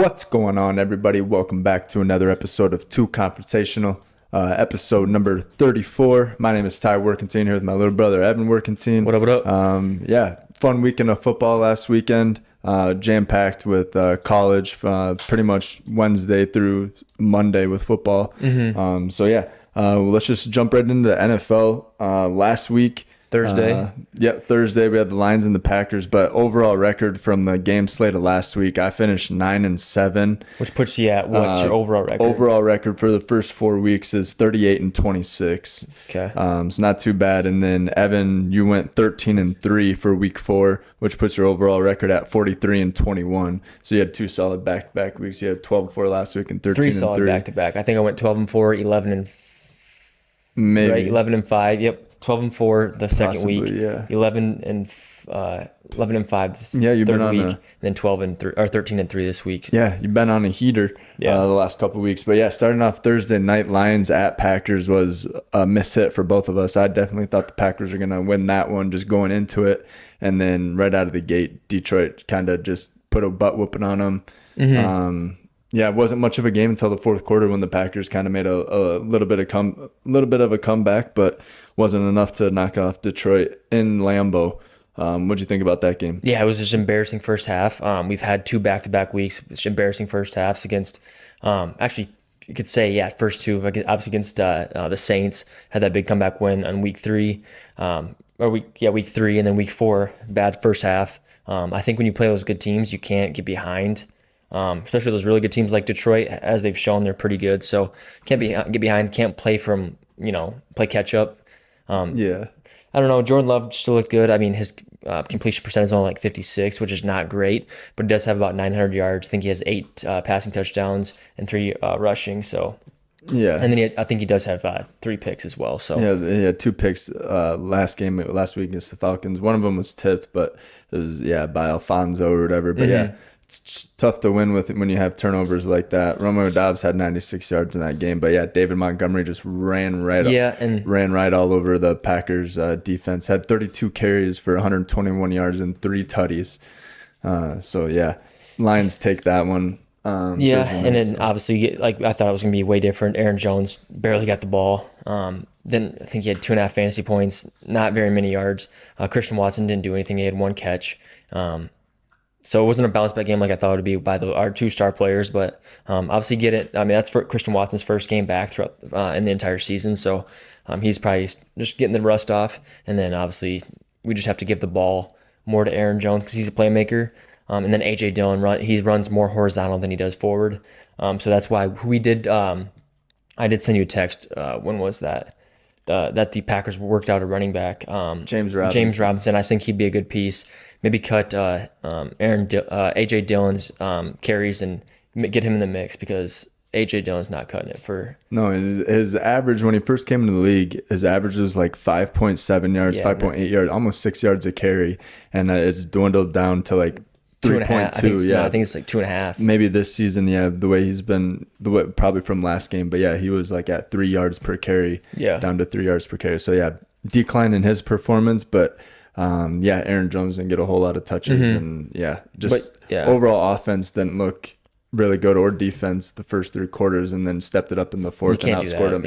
What's going on, everybody? Welcome back to another episode of TEW Confrontational, episode number 34. My name is Ty Workentine here with my little brother Evan Workentine. What up? Fun weekend of football last weekend, jam-packed with college, pretty much Wednesday through Monday with football. Let's just jump right into the NFL. Last week, Thursday. Thursday we had the Lions and the Packers, but overall record from the game slate of last week, I finished 9-7. Which puts you at what's your overall record? Overall record for the first 4 weeks is 38-26. Okay. It's not too bad. And then Evan, you went 13-3 for week 4, which puts your overall record at 43-21. So you had two solid back-to-back weeks. You had 12-4 last week and 13-3. Three solid back-to-back. I think I went 12-4, 11-5. Yep. 12-4 the second Possibly, week, yeah. 11-5 the third week, and then 12-3 or 13-3 this week. Yeah, you've been on a heater the last couple of weeks. But yeah, starting off Thursday night, Lions at Packers was a miss hit for both of us. I definitely thought the Packers were going to win that one just going into it. And then right out of the gate, Detroit kind of just put a butt whooping on them. Mm-hmm. It wasn't much of a game until the fourth quarter when the Packers kind of made a little bit of a comeback, but wasn't enough to knock off Detroit in Lambeau. What'd you think about that game? Yeah, it was just embarrassing first half. We've had two back-to-back weeks, embarrassing first halves against. Actually, you could say first two, obviously against the Saints. Had that big comeback win on week 3, week 3, and then week 4, bad first half. I think when you play those good teams, you can't get behind. Especially those really good teams like Detroit, as they've shown they're pretty good. So can't get behind, can't play play catch up. I don't know. Jordan Love still looked good. I mean, his completion percentage is only like 56, which is not great, but he does have about 900 yards. I think he has 8 passing touchdowns and 3 rushing. So and then I think he does have 3 picks as well. So he had 2 picks last week against the Falcons. One of them was tipped, but it was by Alfonso or whatever. But it's tough to win with it when you have turnovers like that. Romeo Doubs had 96 yards in that game, but David Montgomery just ran right all over the Packers defense. Had 32 carries for 121 yards and 3 tutties. Lions take that one. And then obviously, I thought it was gonna be way different. Aaron Jones barely got the ball. Then I think he had 2.5 fantasy points, not very many yards. Christian Watson didn't do anything. He had 1 catch. So it wasn't a bounce back game like I thought it would be by our 2 star players, but obviously get it. I mean, that's for Christian Watson's first game back throughout in the entire season, so he's probably just getting the rust off. And then obviously we just have to give the ball more to Aaron Jones because he's a playmaker. And then A.J. Dillon he runs more horizontal than he does forward. So that's why we did. I did send you a text. When was that? That the Packers worked out a running back, James Robinson. I think he'd be a good piece. Maybe cut A.J. Dillon's carries and get him in the mix because A.J. Dillon's not cutting it for. No, his average when he first came into the league, his average was like 5.7 yards, 5.8 yards, almost 6 yards a carry, and it's dwindled down to like 3.2. I think it's like 2.5. Maybe this season, the way he's been, probably from last game, but he was like at 3 yards per carry, down to 3 yards per carry. So decline in his performance, but Aaron Jones didn't get a whole lot of touches, and overall offense didn't look really good, or defense the first 3 quarters, and then stepped it up in the fourth and outscored them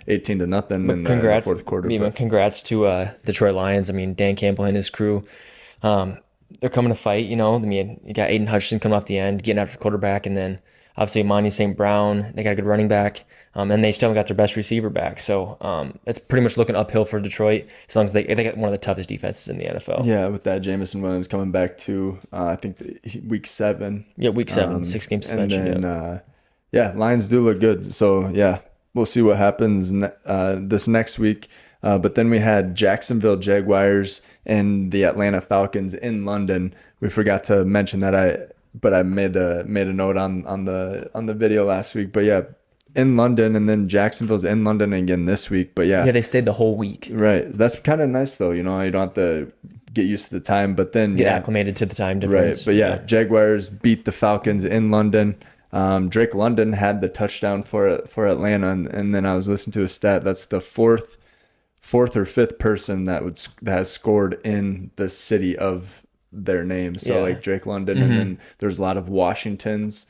18 to nothing in the fourth quarter. Congrats to Detroit Lions. I mean, Dan Campbell and his crew. They're coming to fight, I mean, you got Aiden Hutchinson coming off the end, getting after the quarterback, and then obviously Monty St. Brown, they got a good running back, and they still got their best receiver back. So it's pretty much looking uphill for Detroit as long as they got one of the toughest defenses in the NFL. Yeah, with that Jameson Williams coming back too, I think week 7. Yeah, week 7, 6-game suspension. And then, Lions do look good. So, we'll see what happens this next week. But then we had Jacksonville Jaguars and the Atlanta Falcons in London. We forgot to mention that I made a note on the video last week. But in London, and then Jacksonville's in London again this week. But they stayed the whole week. Right. That's kind of nice though. You don't have to get used to the time, but then get acclimated to the time difference. Right. But Jaguars beat the Falcons in London. Drake London had the touchdown for Atlanta, and then I was listening to a stat. That's the fourth or fifth person that has scored in the city of their name. So like Drake London, and then there's a lot of Washingtons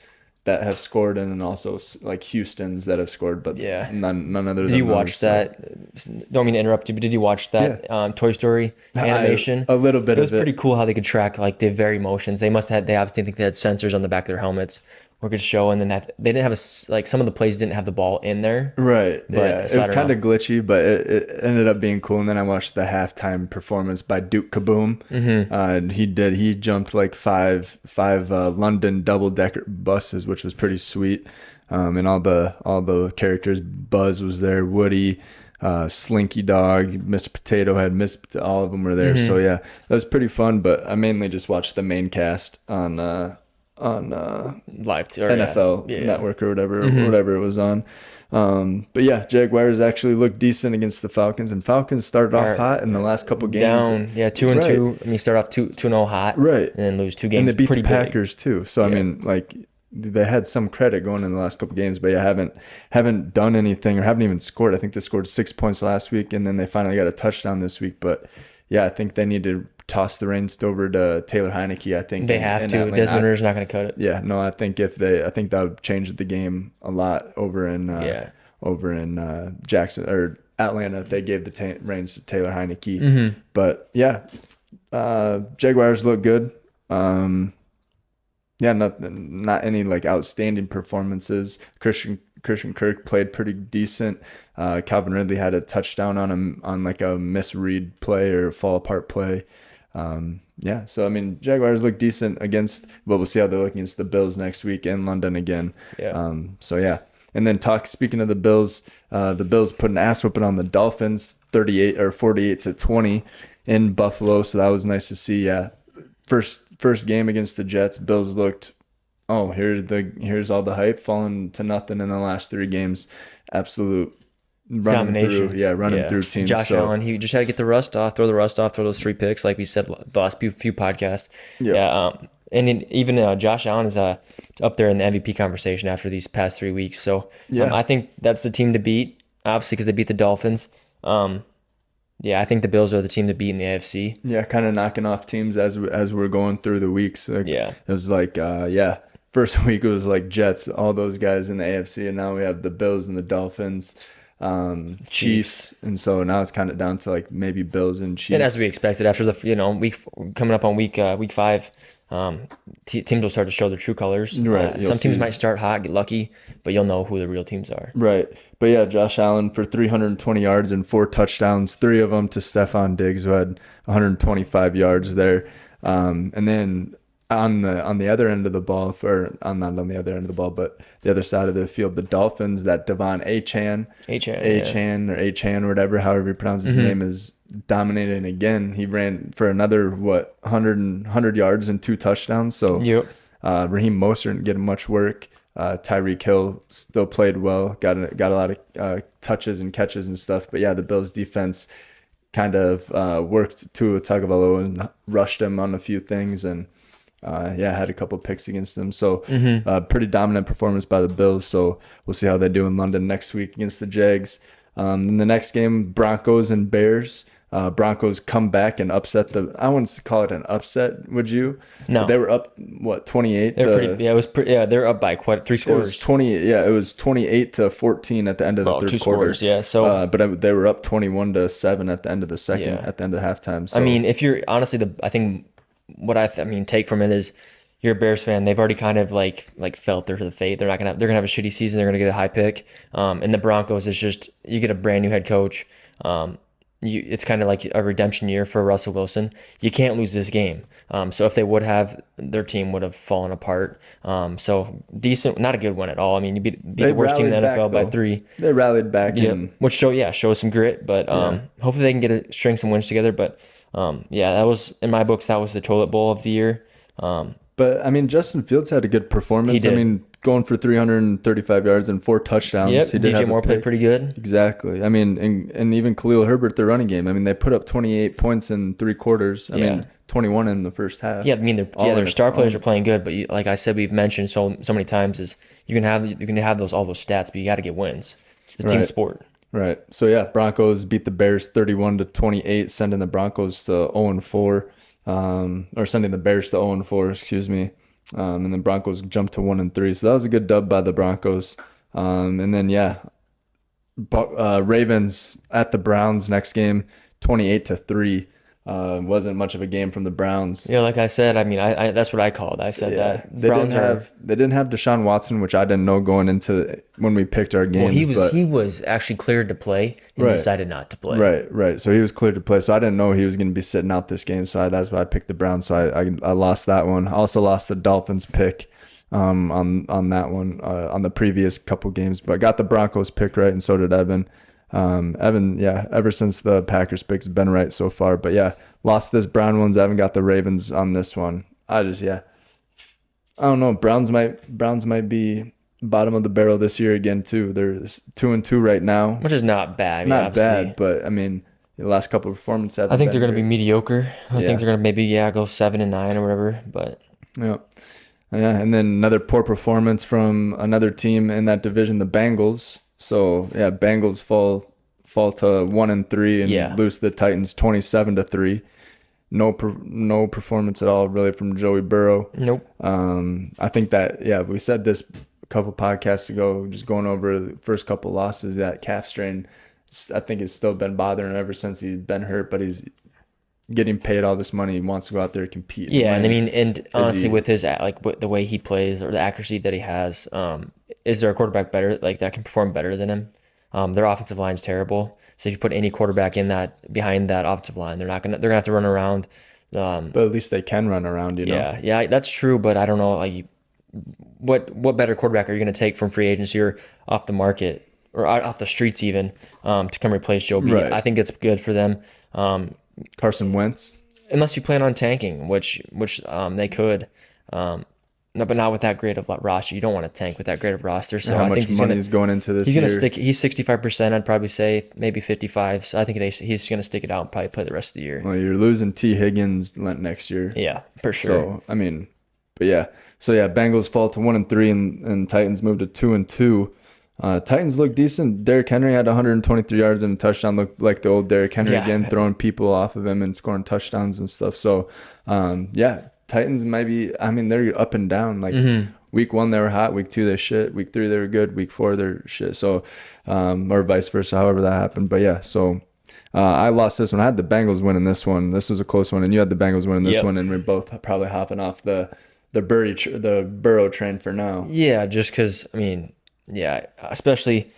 that have scored, and then also like Houston's that have scored, but none other than Did you those, watch that? Don't mean to interrupt you, but did you watch that Toy Story animation? A little bit. It was pretty cool how they could track like the very motions. They obviously think they had sensors on the back of their helmets where it could show, and then that they didn't have like some of the plays didn't have the ball in there. Right. But it was kind of glitchy, but it ended up being cool. And then I watched the halftime performance by Duke Kaboom. He jumped like five London double-decker buses, which was pretty sweet. And all the characters, Buzz was there, Woody, Slinky Dog, Mr. Potato Head, all of them were there. So yeah, that was pretty fun. But I mainly just watched the main cast on live NFL Network or whatever it was on. But yeah, Jaguars actually looked decent against the Falcons, and Falcons started off hot in the last couple games. Down, 2-2. I mean, start off 2-0 hot, right, and then lose 2 games. And they beat pretty the Packers big. too. So I mean, like they had some credit going in the last couple games, but haven't done anything or haven't even scored. I think they scored 6 points last week, and then they finally got a touchdown this week. But yeah, I think they need to toss the reins over to Taylor Heineke. I think they have to. Desmond Ritter's not going to cut it. Yeah, no, I think that would change the game a lot over in Jackson or Atlanta if they gave the reins to Taylor Heineke. But yeah, Jaguars look good. Not any like outstanding performances. Christian Kirk played pretty decent. Calvin Ridley had a touchdown on him on like a misread play or fall apart play. So I mean, Jaguars look decent but we'll see how they look against the Bills next week in London again. And then speaking of the Bills put an ass whooping on the Dolphins 48-20 in Buffalo, so that was nice to see. First game against the Jets, Bills looked, here's all the hype, falling to nothing in the last 3 games. Absolute domination. Running through teams. Josh Allen, he just had to get the rust off, throw those 3 picks, like we said the last few podcasts. Even Josh Allen is up there in the MVP conversation after these past 3 weeks. So I think that's the team to beat, obviously, because they beat the Dolphins. I think the Bills are the team to beat in the AFC. Yeah, kind of knocking off teams as we're going through the weeks. It was like, first week it was like Jets, all those guys in the AFC, and now we have the Bills and the Dolphins, Chiefs, and so now it's kind of down to like maybe Bills and Chiefs. And as we expected, after the week coming up on week 5, teams will start to show their true colors. Right. Some teams might start hot, get lucky, but you'll know who the real teams are. Right. But yeah, Josh Allen for 320 yards and 4 touchdowns, 3 of them to Stephon Diggs, who had 125 yards there. And then on the other end of the ball, not on the other end of the ball, but the other side of the field, the Dolphins, that Devon Achane or whatever, however you pronounce his name, is dominating again. He ran for another 100 yards and 2 touchdowns. So Raheem Mostert didn't get much work. Tyreek Hill still played well, got a lot of touches and catches and stuff. But yeah, the Bills defense kind of worked Tua Tagovailoa and rushed him on a few things, and had a couple picks against them. So pretty dominant performance by the Bills. So we'll see how they do in London next week against the Jags. In the next game, Broncos and Bears. Broncos come back and upset I wouldn't call it an upset, would you? No. They were up, 28? They're up by quite 3 scores. It was 28-14 at the end of the third 2 quarter. Scores, yeah. So, but they were up 21-7 at the end of the second, at the end of halftime. So. I mean, if you're honestly, I think what take from it is, you're a Bears fan. They've already kind of like felt their fate. They're gonna have a shitty season. They're gonna get a high pick. And the Broncos is just, you get a brand new head coach. It's kind of like a redemption year for Russell Wilson. You can't lose this game. So if they would have, their team would have fallen apart. So decent, not a good one at all. I mean, you beat the worst team in the NFL by 3. They rallied back, which shows some grit. But hopefully they can string some wins together. But that was, in my books, that was the toilet bowl of the year. But I mean, Justin Fields had a good performance. He did. I mean, going for 335 yards and 4 touchdowns. Yep. He did DJ Moore played pretty good. Exactly. I mean, and even Khalil Herbert, their running game. I mean, they put up 28 points in 3 quarters. I mean, 21 in the first half. Yeah, I mean, their star players are playing good, but like I said, we've mentioned so many times, is you can have all those stats, but you got to get wins. It's a team sport. Right. So yeah, Broncos beat the Bears 31-28, sending the Broncos to 0-4. or sending the Bears to 0-4, excuse me. And then Broncos jumped to 1-3. So that was a good dub by the Broncos. And then Ravens at the Browns next game, 28-3. Wasn't much of a game from the Browns. Yeah, like I said, I mean, I that's what I called. I said that they didn't have Deshaun Watson, which I didn't know going into when we picked our games. Well, he was actually cleared to play and decided not to play. Right. So he was cleared to play. So I didn't know he was going to be sitting out this game. So that's why I picked the Browns. So I lost that one. I also lost the Dolphins pick on that one on the previous couple games, but got the Broncos pick right, and so did Evan. Evan, ever since the Packers pick's been right so far. But lost this Brown ones. Evan got the Ravens on this one. I don't know. Browns might be bottom of the barrel this year again too. They're 2-2 right now, which is not bad. Not bad, but I mean, the last couple of performances. I think they're going to be mediocre. I think they're going to maybe go 7-9 or whatever. But yeah, and then another poor performance from another team in that division, the Bengals. So Bengals fall to 1-3 and lose to the Titans 27-3. No performance at all really from Joey Burrow. Nope. I think that we said this a couple podcasts ago, just going over the first couple losses. That calf strain, I think, has still been bothering him ever since he's been hurt. But he's getting paid all this money. He wants to go out there and compete. Yeah, and I mean, and honestly, with his the way he plays or the accuracy that he has, is there a quarterback better that can perform better than him? Their offensive line's terrible. So if you put any quarterback behind that offensive line, they're gonna have to run around. But at least they can run around, you know. Yeah, that's true. But I don't know, what better quarterback are you gonna take from free agency or off the market or off the streets even to come replace Joe B? Right. I think it's good for them. Carson Wentz, unless you plan on tanking, which they could. No, but not with that great of roster. You don't want to tank with that great of roster. So how much money is going into this? He's going to stick. He's 65%. I'd probably say maybe 55. So I think he's going to stick it out and probably play the rest of the year. Well, you're losing T. Higgins next year. Yeah, for sure. So I mean, Bengals fall to 1-3 and Titans move to 2-2. Titans look decent. Derrick Henry had 123 yards and a touchdown. Looked like the old Derrick Henry again, throwing people off of him and scoring touchdowns and stuff. So, Titans might be. I mean, they're up and down. Week 1 they were hot. Week 2 they shit. Week 3 they were good. Week 4 they're shit. So, or vice versa. However that happened. But so I lost this one. I had the Bengals winning this one. This was a close one, and you had the Bengals winning this one, and we're both probably hopping off the Burrow train for now. Yeah, just because especially.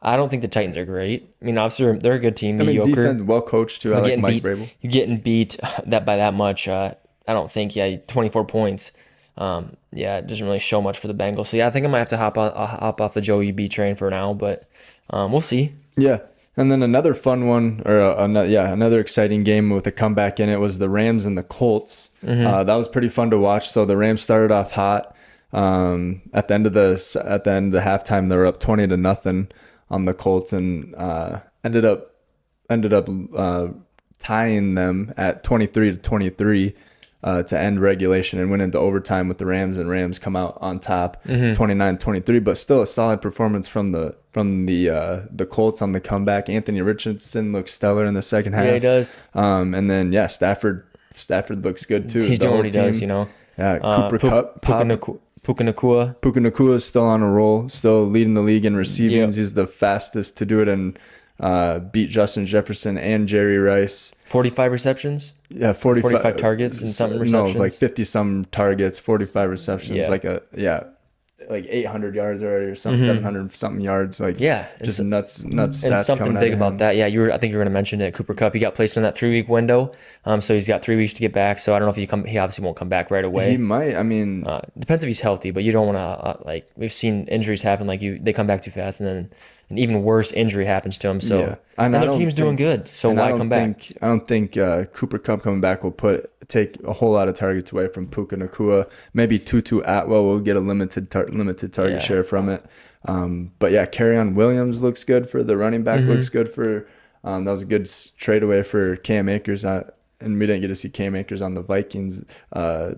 I don't think the Titans are great. I mean, obviously they're a good team. Mediocre. Defense well coached too. I like Mike Vrabel. You're getting beat by that much. I don't think. 24 points. It doesn't really show much for the Bengals. So I think I might have to hop off the Joey B train for now, but we'll see. Yeah, and then another fun one, or another exciting game with a comeback in it was the Rams and the Colts. That was pretty fun to watch. So the Rams started off hot. At the end of the halftime, they were up 20-0 on the Colts, and ended up tying them at 23-23 to end regulation and went into overtime with the Rams, and Rams come out on top 29-23, but still a solid performance from the Colts on the comeback. Anthony Richardson looks stellar in the second half. Yeah, he does. And then Stafford looks good too. He's doing what he does, you know. Yeah, Cooper Kupp. Puka Nacua is still on a roll, still leading the league in receiving. Yep. He's the fastest to do it and beat Justin Jefferson and Jerry Rice. 45 receptions? Yeah, 45 targets and some receptions. No, like 50-some targets, 45 receptions, like 800 yards already or something, 700-something yards. Just nuts stats. And something big about that. Yeah, I think you were going to mention it. Cooper Kupp, he got placed in that 3-week window, so he's got 3 weeks to get back. So I don't know if he obviously won't come back right away. He might. I mean, depends if he's healthy, but you don't want to we've seen injuries happen. They come back too fast, and then an even worse injury happens to him. So and their team's doing good. So why come back? I don't think Cooper Kupp coming back will take a whole lot of targets away from Puka Nacua. Maybe Tutu Atwell will get a limited target share from it. But Kerryon Williams looks good for the running back. Looks good for that was a good trade away for Cam Akers. and we didn't get to see Cam Akers on the Vikings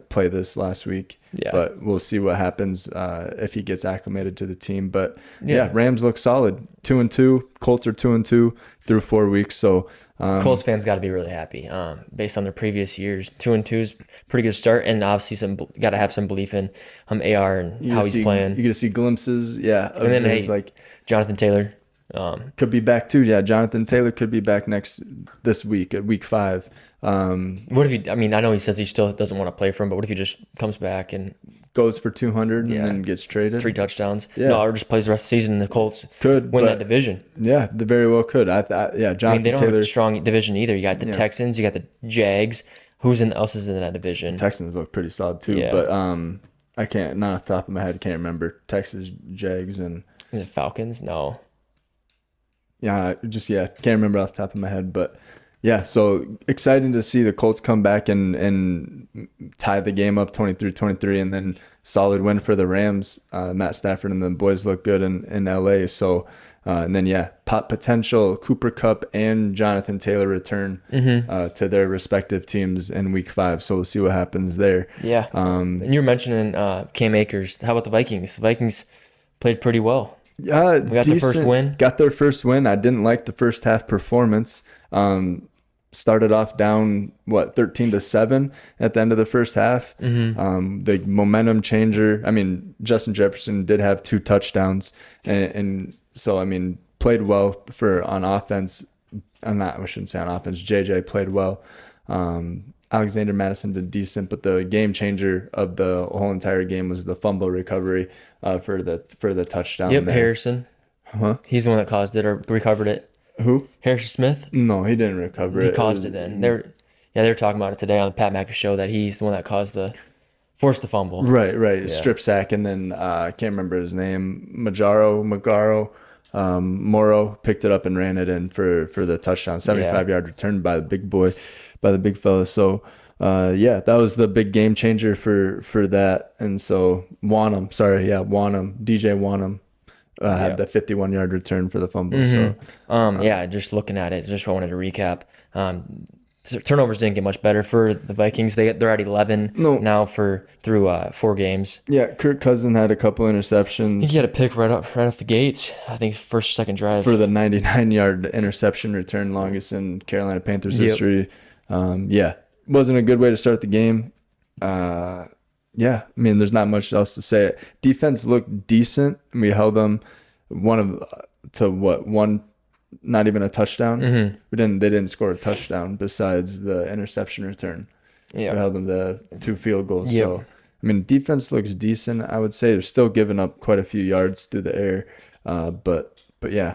play this last week. Yeah. But we'll see what happens if he gets acclimated to the team. But yeah, Rams look solid. 2-2. Colts are 2-2 through 4 weeks. So Colts fans got to be really happy. Based on their previous years, 2-2 is pretty good start, and obviously got to have some belief in AR and how he's playing. You get to see glimpses, yeah. And then like Jonathan Taylor could be back too. Yeah, Jonathan Taylor could be back this week at week 5. What if he? I mean, I know he says he still doesn't want to play for him, but what if he just comes back and goes for 200 and then gets traded? 3 touchdowns. Yeah. No, or just plays the rest of the season. And the Colts could win that division. Yeah, they very well could. Jonathan Taylor. They don't Taylor, have a strong division either. You got the Texans, you got the Jags. Else is in that division? The Texans look pretty solid too, but I can't, not off the top of my head, can't remember. Texas, Jags, and is it Falcons? No. Can't remember off the top of my head, but yeah, so exciting to see the Colts come back and tie the game up 23-23, and then solid win for the Rams. Matt Stafford and the boys look good in LA. So and then potential Cooper Kupp and Jonathan Taylor return to their respective teams in week 5. So we'll see what happens there. Yeah. And you were mentioning Cam Akers. How about the Vikings? The Vikings played pretty well. We got the first win. Got their first win. I didn't like the first half performance. Started off down 13-7 at the end of the first half. The momentum changer. I mean, Justin Jefferson did have 2 touchdowns, and so I mean played well on offense. I shouldn't say on offense. JJ played well. Alexander Madison did decent, but the game changer of the whole entire game was the fumble recovery for the touchdown. Yep, there. Harrison. He's the one that caused it or recovered it. Who? Harrison Smith? No, he didn't recover it. He caused it then. They were talking about it today on the Pat McAfee show that he's the one that forced the fumble. Right. Yeah. Strip sack, and then I can't remember his name. Magaro. Morrow picked it up and ran it in for the touchdown. 75-yard return by the big boy, by the big fella. So that was the big game changer for that. And so DJ Wanham had the 51-yard return for the fumble. So just looking at it, just wanted to recap. Turnovers didn't get much better for the Vikings. They're at 11 now through 4 games. Yeah, Kirk Cousins had a couple interceptions. He had a pick right off the gates. I think first or second drive for the 99-yard interception return, longest in Carolina Panthers history. Wasn't a good way to start the game. I mean, there's not much else to say. Defense looked decent, and we held them not even a touchdown. They didn't score a touchdown besides the interception return. We held them to 2 field goals. So I mean, defense looks decent. I would say they're still giving up quite a few yards through the air, but yeah,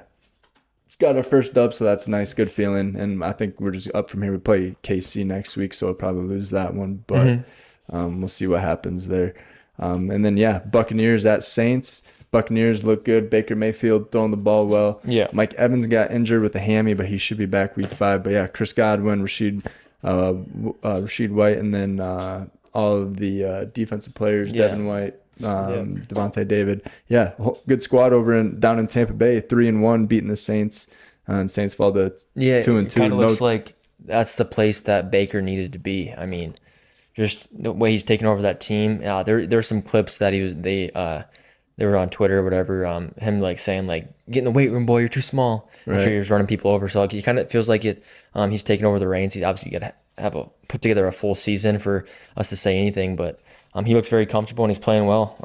it's got our first dub, so that's a nice, good feeling. And I think we're just up from here. We play KC next week, so we'll probably lose that one, but we'll see what happens there. And then Buccaneers at Saints. Buccaneers look good. Baker Mayfield throwing the ball well. Yeah. Mike Evans got injured with a hammy, but he should be back week 5. But Chris Godwin, Rashid White, and then all of the defensive players, Devin White, Devontae David. Good squad down in Tampa Bay, 3-1, beating the Saints. And Saints fall to 2-2. It kind of looks like that's the place that Baker needed to be. I mean, just the way he's taken over that team. There's some clips that they were on Twitter or whatever, him like saying like, get in the weight room, boy, you're too small. I'm sure he was running people over. So like, he kind of feels like it. He's taking over the reins. He's obviously got to put together a full season for us to say anything, but he looks very comfortable and he's playing well.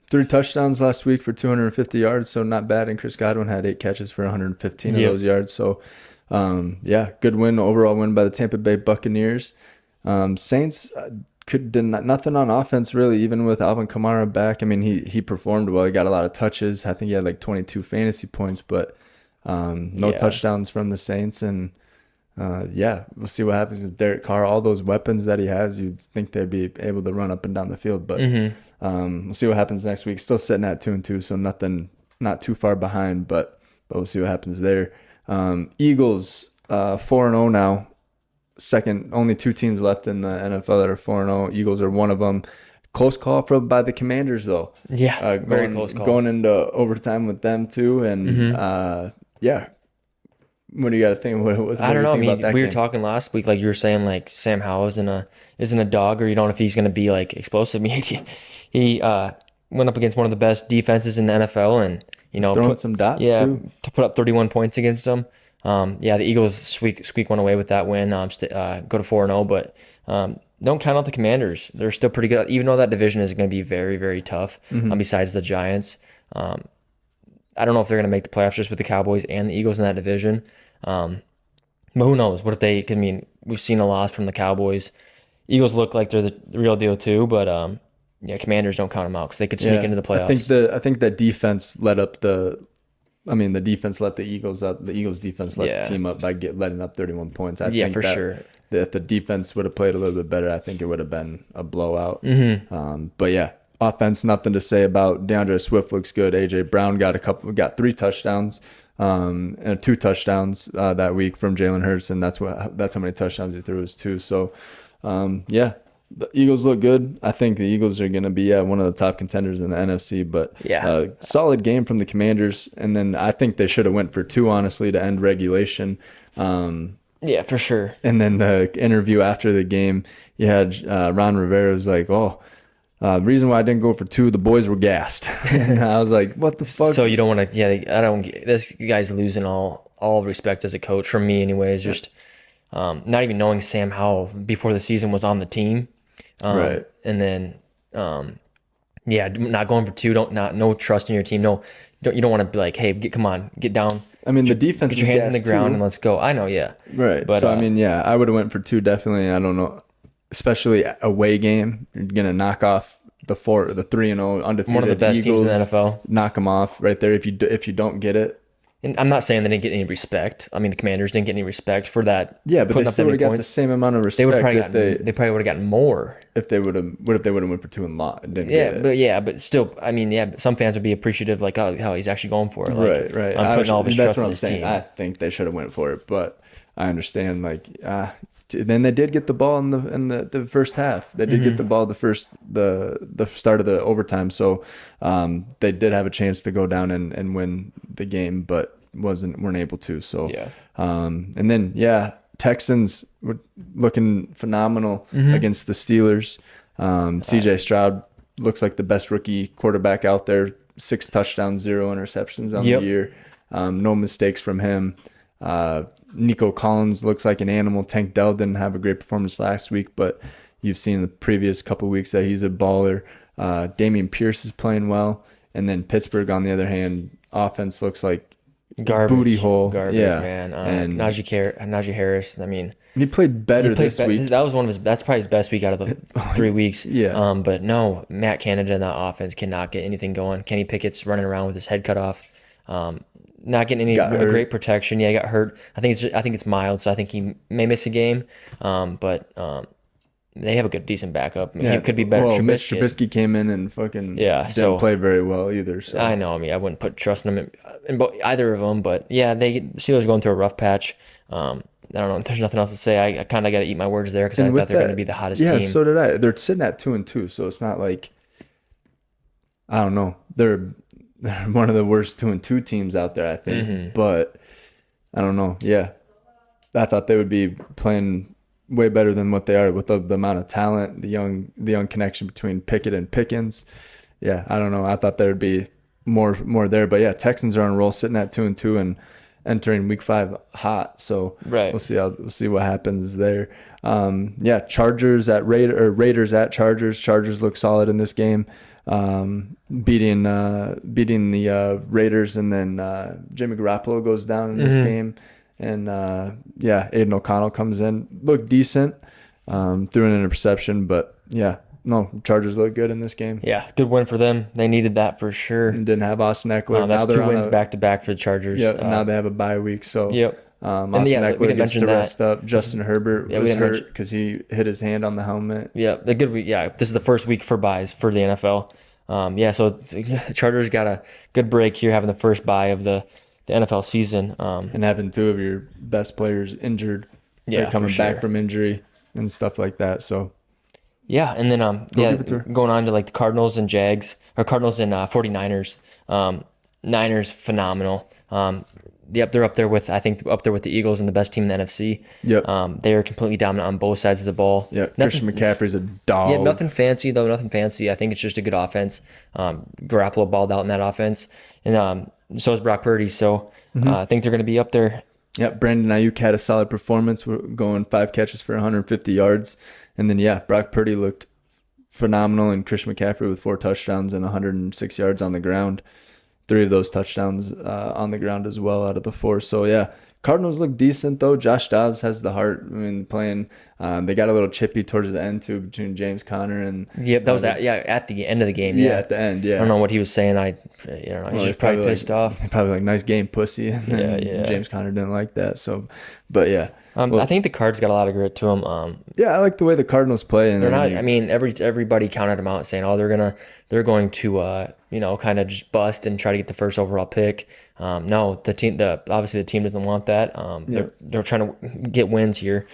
3 touchdowns last week for 250 yards, so not bad. And Chris Godwin had 8 catches for 115 of those yards. So good win, overall win by the Tampa Bay Buccaneers. Saints did nothing on offense really, even with Alvin Kamara back. I mean, he performed well. He got a lot of touches. I think he had like 22 fantasy points, but no touchdowns from the Saints. And we'll see what happens with Derek Carr. All those weapons that he has, you'd think they'd be able to run up and down the field. But we'll see what happens next week. Still sitting at 2-2, so not too far behind, but we'll see what happens there. Eagles 4-0 now. Only 2 teams left in the NFL that are 4-0. Eagles are one of them. Close call by the Commanders, though. Very close call. Going into overtime with them, too. And, What do you got to think? What I don't know. I think mean, about that we were game? talking last week, like you were saying, like Sam Howell isn't a dog, or you don't know if he's going to be like explosive. I mean, he went up against one of the best defenses in the NFL, and He's throwing some dots too. to put up 31 points against them. The Eagles squeak one away with that win. Go to 4-0, but don't count out the Commanders. They're still pretty good, even though that division is going to be very, very tough. Besides the Giants, I don't know if they're going to make the playoffs just with the Cowboys and the Eagles in that division. But who knows? What if they? I mean, we've seen a loss from the Cowboys. Eagles look like they're the real deal too, but Commanders don't count them out because they could sneak into the playoffs. I think that defense let up the defense let the Eagles up. The Eagles defense let the team up by letting up 31 points. I think for sure. If the defense would have played a little bit better, I think it would have been a blowout. But yeah, offense, nothing to say about. DeAndre Swift looks good. AJ Brown got 3 touchdowns, and 2 touchdowns that week from Jalen Hurts, and that's how many touchdowns he threw is 2. So, the Eagles look good. I think the Eagles are going to be one of the top contenders in the NFC. But solid game from the Commanders, and then I think they should have went for 2 honestly to end regulation. Yeah, for sure. And then the interview after the game, you had Ron Rivera was like, the reason why I didn't go for 2, the boys were gassed. And I was like, what the fuck? So you don't want to, I don't, this guy's losing all respect as a coach from me anyways. Just not even knowing Sam Howell before the season was on the team. Right. And then, not going for 2, no trust in your team. You don't want to be like, hey, get down. I mean, the defense Put your hands in the ground and let's go. I know, yeah. Right. But, so, I would have went for 2 definitely. I don't know, especially away game. You're going to knock off the 3-0 undefeated one of the best Eagles, teams in the NFL. Knock them off right there if you don't get it. And I'm not saying they didn't get any respect. I mean, the Commanders didn't get any respect for that. Yeah, but they still would have got the same amount of respect. They probably would have gotten more if they would have. What if they would have went for 2 and didn't get it? But still, I mean, some fans would be appreciative, like, oh, how he's actually going for it. Like, right. I'm putting all of his trust in his team. team. I think they should have went for it, but I understand. Like, then they did get the ball in the first half. They did get the ball the start of the overtime. So they did have a chance to go down and win the game, but weren't able to. So and then Texans were looking phenomenal against the Steelers. CJ Stroud looks like the best rookie quarterback out there. 6 touchdowns, 0 interceptions on the year. No mistakes from him. Nico Collins looks like an animal. Tank Dell didn't have a great performance last week, but you've seen the previous couple of weeks that he's a baller. Dameon Pierce is playing well. And then Pittsburgh, on the other hand, offense looks like booty hole. Man. And Najee Harris, I mean, he played better this week. That was that's probably his best week out of the 3 weeks. But no, Matt Canada in that offense cannot get anything going. Kenny Pickett's running around with his head cut off. Not getting any great protection. Yeah, he got hurt. I think it's mild, so I think he may miss a game. But they have a decent backup. I mean, he could be better. Well, Mitch Trubisky came in and fucking didn't play very well either. So I know. I mean, I wouldn't put trust in them in either of them. But yeah, the Steelers are going through a rough patch. I don't know. There's nothing else to say. I kind of got to eat my words there because I thought they're going to be the hottest team. Yeah, so did I. They're sitting at 2-2, so it's not like, I don't know. They're one of the worst 2-2 teams out there, I think. But I don't know. Yeah, I thought they would be playing way better than what they are with the amount of talent, the young connection between Pickett and Pickens. Yeah, I don't know. I thought there would be more there, but yeah, Texans are on a roll, sitting at 2-2 and entering week 5 hot. So we'll see what happens there. Chargers at Raiders at Chargers. Chargers look solid in this game. Beating the Raiders, and then Jimmy Garoppolo goes down in this game, and Aiden O'Connell comes in, looked decent, threw an interception, but Chargers look good in this game. Yeah, good win for them. They needed that for sure. And didn't have Austin Eckler. That's 2 wins back to back for the Chargers. Yep, now they have a bye week, so Austin Eckler gets to rest up. Justin Herbert was hurt because he hit his hand on the helmet. Yeah, the good week. Yeah, this is the first week for buys for the NFL. So the Chargers got a good break here, having the first bye of the NFL season. And having 2 of your best players injured. They're coming back from injury and stuff like that. So and then going on to like the Cardinals and Jags, or Cardinals and 49ers. Niners phenomenal. they're up there with, I think, up there with the Eagles and the best team in the NFC. Yep. They are completely dominant on both sides of the ball. Yeah. Christian McCaffrey's a dog. Yeah, nothing fancy though. Nothing fancy. I think it's just a good offense. Garoppolo balled out in that offense, and so is Brock Purdy. So I think they're going to be up there. Yeah, Brandon Ayuk had a solid performance. We're going 5 catches for 150 yards. And then, Brock Purdy looked phenomenal, and Christian McCaffrey with 4 touchdowns and 106 yards on the ground. 3 of those touchdowns on the ground as well out of the 4. So, Cardinals look decent, though. Josh Dobbs has the heart. I mean, playing. They got a little chippy towards the end, too, between James Conner and... Yep, that was at the end of the game. Yeah, at the end, yeah. I don't know what he was saying. I don't know. He's just probably pissed off. Probably like, nice game, pussy. And James Conner didn't like that. So, but yeah. I think the Cards got a lot of grit to them. I like the way the Cardinals play. And they're not. I mean, everybody counted them out, saying, "Oh, they're going to kind of just bust and try to get the first overall pick." No, obviously the team doesn't want that. They're trying to get wins here.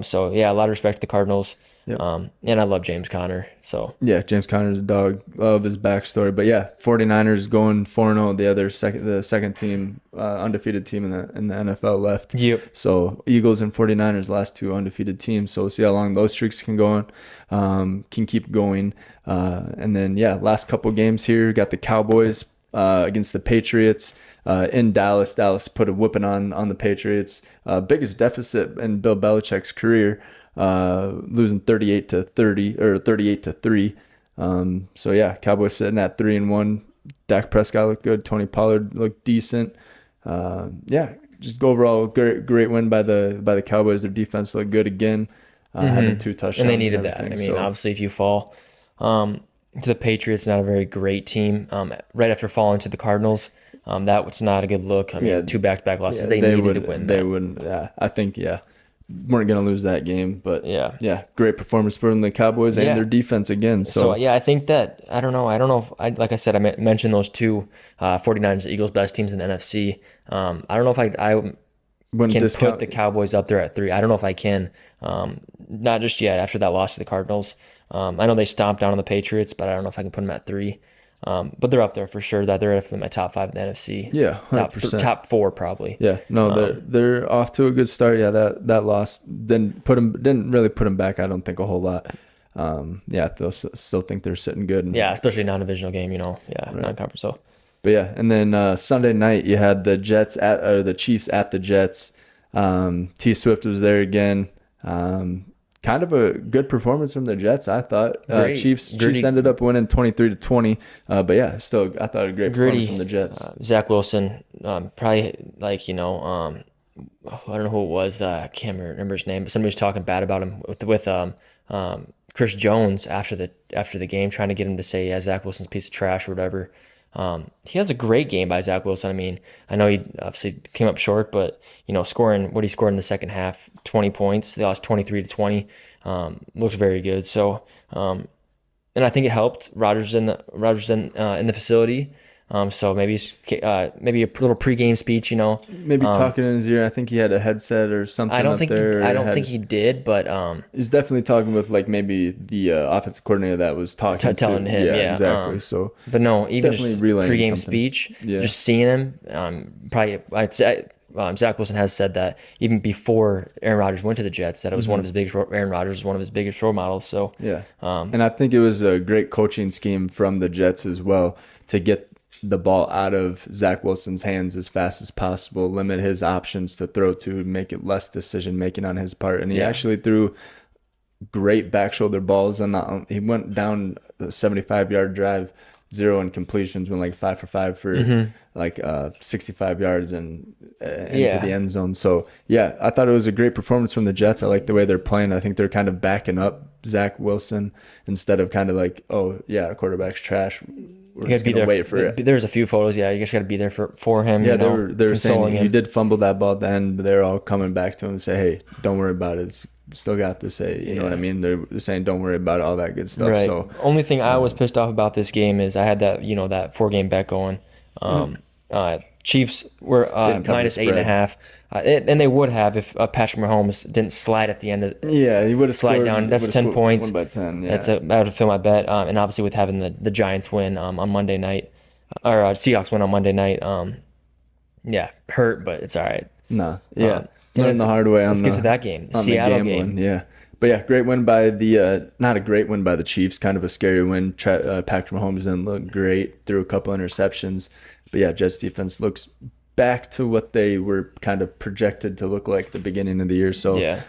So a lot of respect to the Cardinals. Yep. And I love James Conner. So James Conner's a dog. Love his backstory. But 49ers going 4-0. The second team, undefeated team in the NFL left. Yep. So Eagles and 49ers last 2 undefeated teams. So we'll see how long those streaks can go on. Can keep going. And then last couple games here, got the Cowboys against the Patriots. In Dallas. Dallas put a whipping on the Patriots. Biggest deficit in Bill Belichick's career. Losing 38-30 or 38-3. Cowboys sitting at 3-1. Dak Prescott looked good. Tony Pollard looked decent. Just overall great win by the Cowboys. Their defense looked good again. Having 2 touchdowns. And they needed that. I mean, obviously, if you fall to the Patriots, not a very great team. Right after falling to the Cardinals, that was not a good look. I mean, 2 back-to-back losses. They needed to win. They wouldn't. I think. Weren't going to lose that game, but great performance from the Cowboys and their defense again. So I think that I don't know if like I said, I mentioned those 2 49ers, Eagles best teams in the NFC. I don't know if I can put the Cowboys up there at 3. I don't know if I can, not just yet after that loss to the Cardinals. I know they stomped down on the Patriots, but I don't know if I can put them at 3. But they're up there for sure. That they're definitely my top 5 in the NFC. Yeah, 100%. Top 4 probably. Yeah, no, they're off to a good start. Yeah, that loss didn't really put them back. I don't think a whole lot. They'll still think they're sitting good. Especially non-divisional game. Right. Non-conference. So, but and then Sunday night you had the Chiefs at the Jets. T Swift was there again. Kind of a good performance from the Jets, I thought. Chiefs ended up winning 23-20. Still, I thought a great performance from the Jets. Zach Wilson, probably I don't know who it was. I can't remember his name, but somebody was talking bad about him with Chris Jones after the game, trying to get him to say, Zach Wilson's a piece of trash or whatever. He has a great game by Zach Wilson. I mean, I know he obviously came up short, but scoring what he scored in the second half, 20 points. They lost 23-20. Looks very good. So, and I think it helped Rodgers in the facility. So maybe a little pregame speech, Maybe talking in his ear. I think he had a headset or something. I don't think he did, but he's definitely talking with maybe the offensive coordinator that was telling him. Yeah, exactly. So, but no, even just pregame speech, just seeing him, probably I'd say. Zach Wilson has said that even before Aaron Rodgers went to the Jets, that it was Aaron Rodgers was one of his biggest role models. So and I think it was a great coaching scheme from the Jets as well to get the ball out of Zach Wilson's hands as fast as possible, limit his options to throw to, make it less decision making on his part. And he actually threw great back shoulder balls, and he went down a 75-yard drive, 0 incompletions, went 5 for 5 for 65 yards and into the end zone. So I thought it was a great performance from the Jets. I like the way they're playing. I think they're kind of backing up Zach Wilson instead of kind of our quarterback's trash. We're just gonna wait for it. There's a few photos. You just got to be there for him. Yeah, they were saying he did fumble that ball at the end, but they're all coming back to him and say, "Hey, don't worry about it. It's still got this. Hey, you know what I mean?" They're saying, "Don't worry about it, all that good stuff." Right. So only thing I was pissed off about this game is I had that that 4-game bet going. Chiefs were minus 8.5, and they would have if Patrick Mahomes didn't slide at the end of. Yeah, he would have slide down. That's 10 points. 1/10. Yeah, I would have filled my bet. And obviously with having the Giants win on Monday night, or Seahawks win on Monday night, Yeah, hurt, but it's all right. No, yeah, And learned the hard way on let's get the to that game, the on the Seattle gambling. game. Yeah, but yeah, great win by the not a great win by the Chiefs, kind of a scary win. Patrick Mahomes didn't look great, threw a couple interceptions, but yeah, Jets defense looks back to what they were kind of projected to look like at the beginning of the year. So Yeah.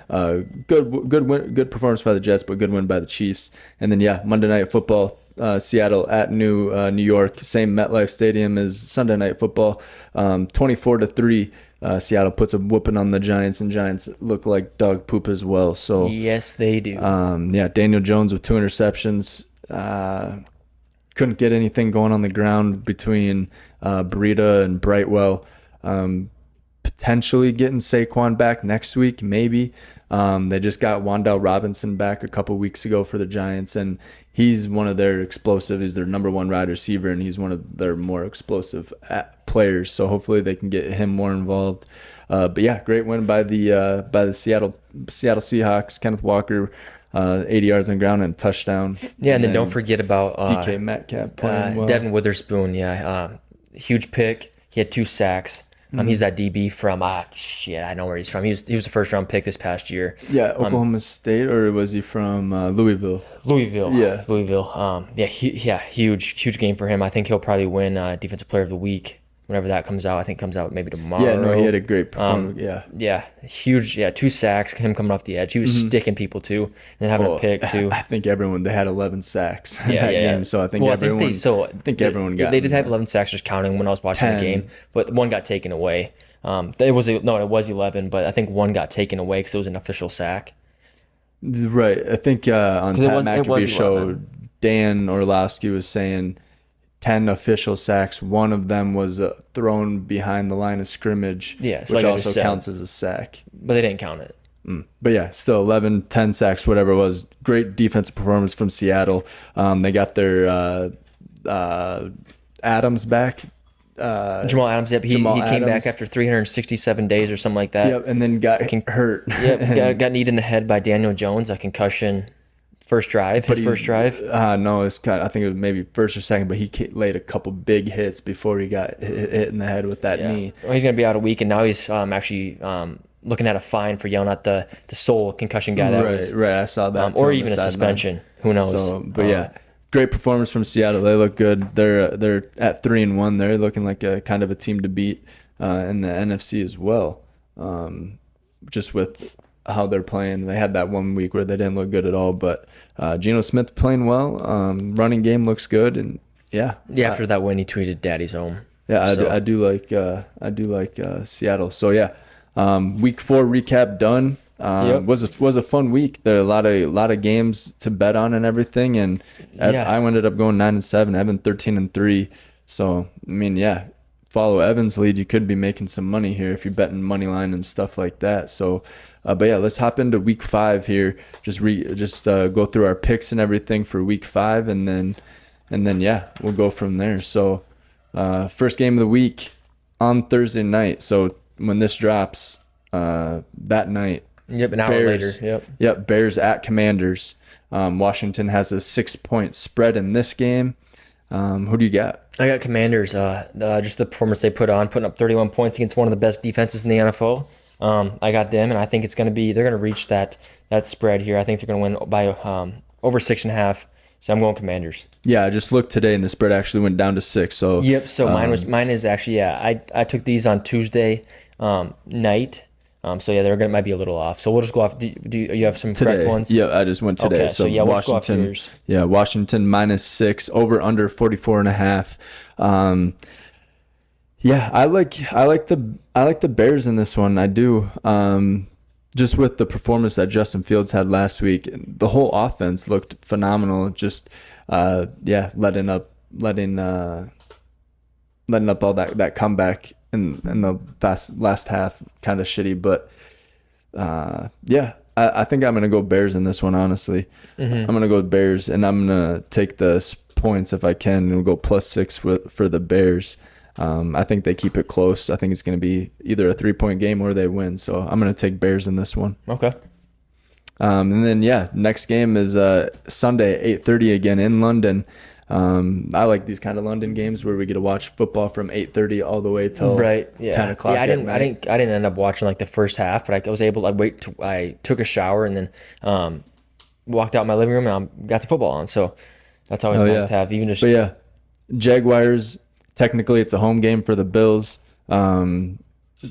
good performance by the Jets, but good win by the Chiefs. And then yeah, Monday Night Football, Seattle at New York, same MetLife Stadium as Sunday Night Football, 24-3. Seattle puts a whooping on the Giants, and Giants look like dog poop as well. So Yes, they do. yeah, Daniel Jones with 2 interceptions. Couldn't get anything going on the ground between Breida and Brightwell. Potentially getting Saquon back next week, maybe. They just got Wan'Dale Robinson back a couple weeks ago for the Giants, and he's one of their explosive. He's their number 1 wide receiver, and he's one of their more explosive players. So hopefully they can get him more involved. But yeah, great win by the Seattle Seahawks. Kenneth Walker, 80 yards on the ground and touchdown. Yeah, and then don't forget about DK Metcalf playing well. Devin Witherspoon. Yeah, huge pick. He had 2 sacks. He's that DB from I know where he's from. He was the 1st round pick this past year. Yeah, Oklahoma State, or was he from Louisville? Louisville. Yeah, Louisville. Huge game for him. I think he'll probably win Defensive Player of the Week whenever that comes out. I think it comes out maybe tomorrow. Yeah, no, he had a great performance. Huge. Yeah, 2 sacks. Him coming off the edge. He was sticking people too, and then having a pick too. I think they had 11 sacks in that game. So I think everyone. Everyone got. They did have 11 sacks, just counting when I was watching 10. The game, but 1 got taken away. It was 11, but I think 1 got taken away because it was an official sack. Right. I think on Pat McAfee's show, Dan Orlovsky was saying 10 official sacks. 1 of them was thrown behind the line of scrimmage, which also counts as a sack. But they didn't count it. But yeah, still 11, 10 sacks, whatever it was. Great defensive performance from Seattle. They got their Adams back. Jamal Adams, yep. He came back after 367 days or something like that. Yep, and then got hurt. Yep, got kneed in the head by Daniel Jones, a concussion. First drive. No, it's I think it was maybe first or second, but he laid a couple big hits before he got hit in the head with that knee. Well, he's going to be out a week, and now he's actually looking at a fine for yelling at the sole concussion guy. Right. I saw that. Or even a suspension. Who knows? But yeah, great performance from Seattle. They look good. They're at 3-1. They're looking like a kind of a team to beat in the NFC as well. Just with how they're playing. They had that 1 week where they didn't look good at all, but Geno Smith playing well. Running game looks good, and after that win, he tweeted "Daddy's home." Yeah, I do like Seattle. So yeah, week 4 recap done. Was a fun week. There are a lot of games to bet on and everything, and I ended up going 9-7. Evan 13-3. So I mean, follow Evan's lead. You could be making some money here if you're betting money line and stuff like that. So. But yeah, let's hop into week 5 here. Just go through our picks and everything for week 5, and then we'll go from there. So, first game of the week on Thursday night. So when this drops, that night. Yep, an hour later. Yep, Bears at Commanders. Washington has a 6-point spread in this game. Who do you got? I got Commanders. Just the performance they put on, putting up 31 points against one of the best defenses in the NFL. I got them, and I think they're going to reach that spread here. I think they're going to win by over 6.5. So I'm going Commanders. Yeah, I just looked today, and the spread actually went down to 6. So yep. So mine is actually I took these on Tuesday night. So yeah, might be a little off. So we'll just go off. Do you have some correct ones? Yeah, I just went today. Okay, so yeah, we'll just go off yours. Yeah, Washington -6, over under 44.5. Yeah, I like the Bears in this one. I do. Just with the performance that Justin Fields had last week, the whole offense looked phenomenal. Just letting up all that comeback in the last half, kind of shitty. But I think I'm gonna go Bears in this one. Honestly, I'm gonna go Bears, and I'm gonna take the points if I can, and we'll go +6 for the Bears. I think they keep it close. I think it's going to be either a 3-point game or they win. So I'm going to take Bears in this one. Okay. And then, next game is Sunday, 8:30 again in London. I like these kind of London games where we get to watch football from 8:30 all the way till Right. Yeah. 10 o'clock. Yeah. at night. I didn't end up watching like the first half, but I was able. I took a shower and then walked out my living room and I got the football on. So that's always nice to have. Even just. But yeah, Jaguars. Technically, it's a home game for the Bills.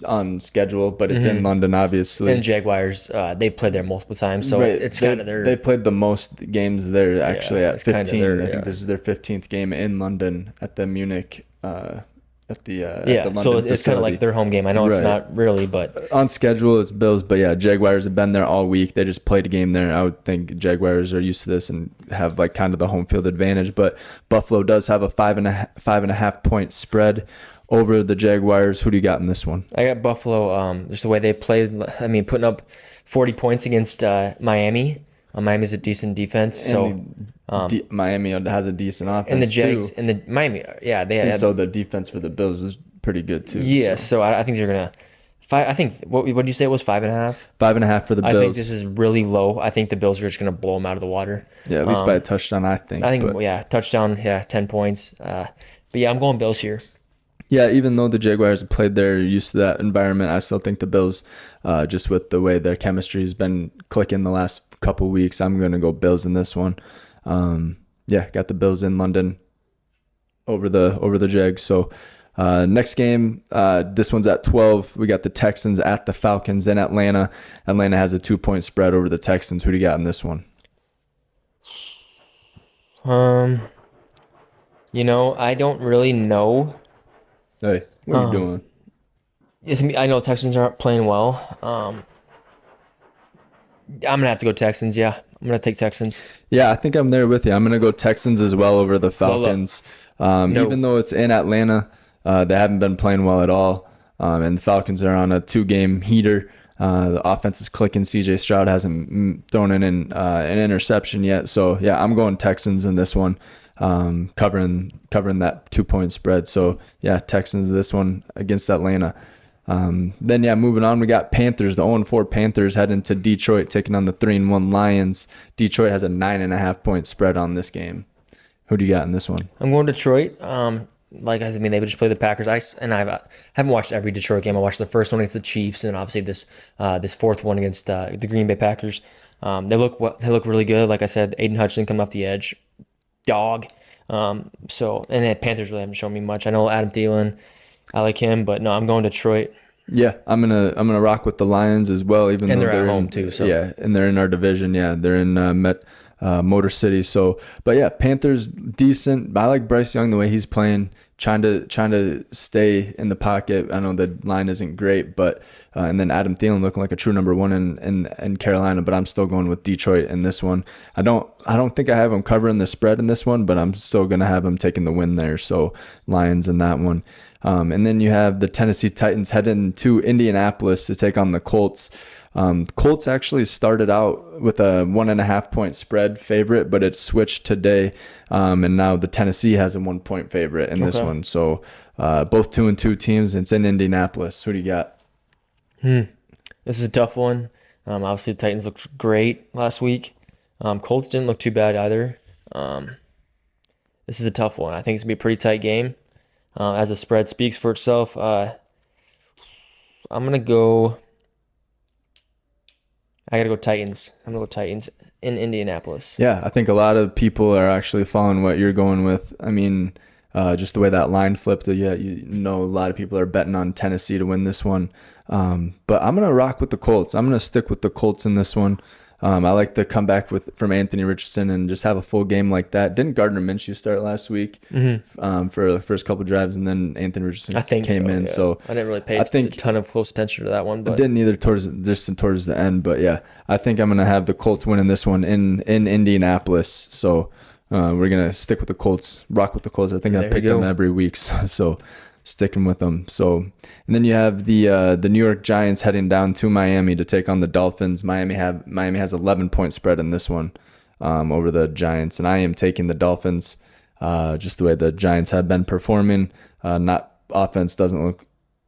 On schedule, but it's in London, obviously. And Jaguars, they played there multiple times, so it's kind of their. They played the most games there actually at 15. Their, I think this is their 15th game in London at the Munich. At the London so it's kind of like their home game. I know it's not really, but on schedule it's Bills. But yeah, Jaguars have been there all week. They just played a game there. I would think Jaguars are used to this and have like kind of the home field advantage. But Buffalo does have a 5.5 point spread over the Jaguars. Who do you got in this one? I got Buffalo. Just the way they played. I mean, putting up 40 points against Miami. Miami's a decent defense, so Miami has a decent offense. And the Jags too. and the Miami, yeah, so the defense for the Bills is pretty good too. Yeah, so I think they're gonna. I think what did you say it was 5.5? 5.5 for the Bills. I think this is really low. I think the Bills are just gonna blow them out of the water. Yeah, at least by a touchdown. I think. Touchdown. Yeah, 10 points. But yeah, I'm going Bills here. Yeah, even though the Jaguars have played there, used to that environment, I still think the Bills, just with the way their chemistry has been clicking the last couple weeks, I'm going to go Bills in this one. Got the Bills in London over the Jags. So next game, this one's at 12. We got the Texans at the Falcons in Atlanta. Atlanta has a 2-point spread over the Texans. Who do you got in this one? I don't really know. Hey, what are you doing? I know Texans aren't playing well. I'm going to have to go Texans, yeah. I'm going to take Texans. Yeah, I think I'm there with you. I'm going to go Texans as well over the Falcons. Even though it's in Atlanta, they haven't been playing well at all. And the Falcons are on a 2-game heater. The offense is clicking. C.J. Stroud hasn't thrown in an interception yet. So, yeah, I'm going Texans in this one. Covering that 2-point spread. So yeah, Texans this one against Atlanta. Moving on, we got Panthers. The 0-4 Panthers heading to Detroit, taking on the 3-1 Lions. Detroit has a 9.5 point spread on this game. Who do you got in this one? I'm going Detroit. They would just play the Packers. I haven't watched every Detroit game. I watched the first one against the Chiefs, and obviously this fourth one against the Green Bay Packers. They look really good. Like I said, Aiden Hutchinson coming off the edge. Dog. And the Panthers really haven't shown me much. I know Adam Thielen, I like him, but no, I'm going Detroit. Yeah, I'm gonna rock with the Lions as well, even though they're at home too. So yeah, and they're in our division. Yeah, they're in Motor City. So, but yeah, Panthers decent. I like Bryce Young the way he's playing, trying to stay in the pocket. I know the line isn't great, but and then Adam Thielen looking like a true number one in Carolina. But I'm still going with Detroit in this one. I don't think I have them covering the spread in this one, but I'm still gonna have them taking the win there. So Lions in that one. And then you have the Tennessee Titans heading to Indianapolis to take on the Colts. Colts actually started out with a 1.5 point spread favorite, but it switched today. And now the Tennessee has a 1 point favorite in this one. So both 2-2 teams. It's in Indianapolis. Who do you got? This is a tough one. Obviously, the Titans looked great last week. Colts didn't look too bad either. This is a tough one. I think it's going to be a pretty tight game. As the spread speaks for itself, I'm going to go... I got to go Titans. I'm going to go Titans in Indianapolis. Yeah, I think a lot of people are actually following what you're going with. I mean, just the way that line flipped, a lot of people are betting on Tennessee to win this one. But I'm going to rock with the Colts. I'm going to stick with the Colts in this one. I like the comeback from Anthony Richardson and just have a full game like that. Didn't Gardner Minshew start last week for the first couple drives, and then Anthony Richardson came in? Yeah. So I didn't really pay a ton of close attention to that one. But I didn't either towards the end. But yeah, I think I'm gonna have the Colts winning this one in Indianapolis. So we're gonna stick with the Colts, rock with the Colts. I think I pick them every week. So sticking with them. So, and then you have the New York Giants heading down to Miami to take on the Dolphins. Miami has 11 point spread in this one over the Giants, and I am taking the Dolphins. Just the way the Giants have been performing. Offense doesn't look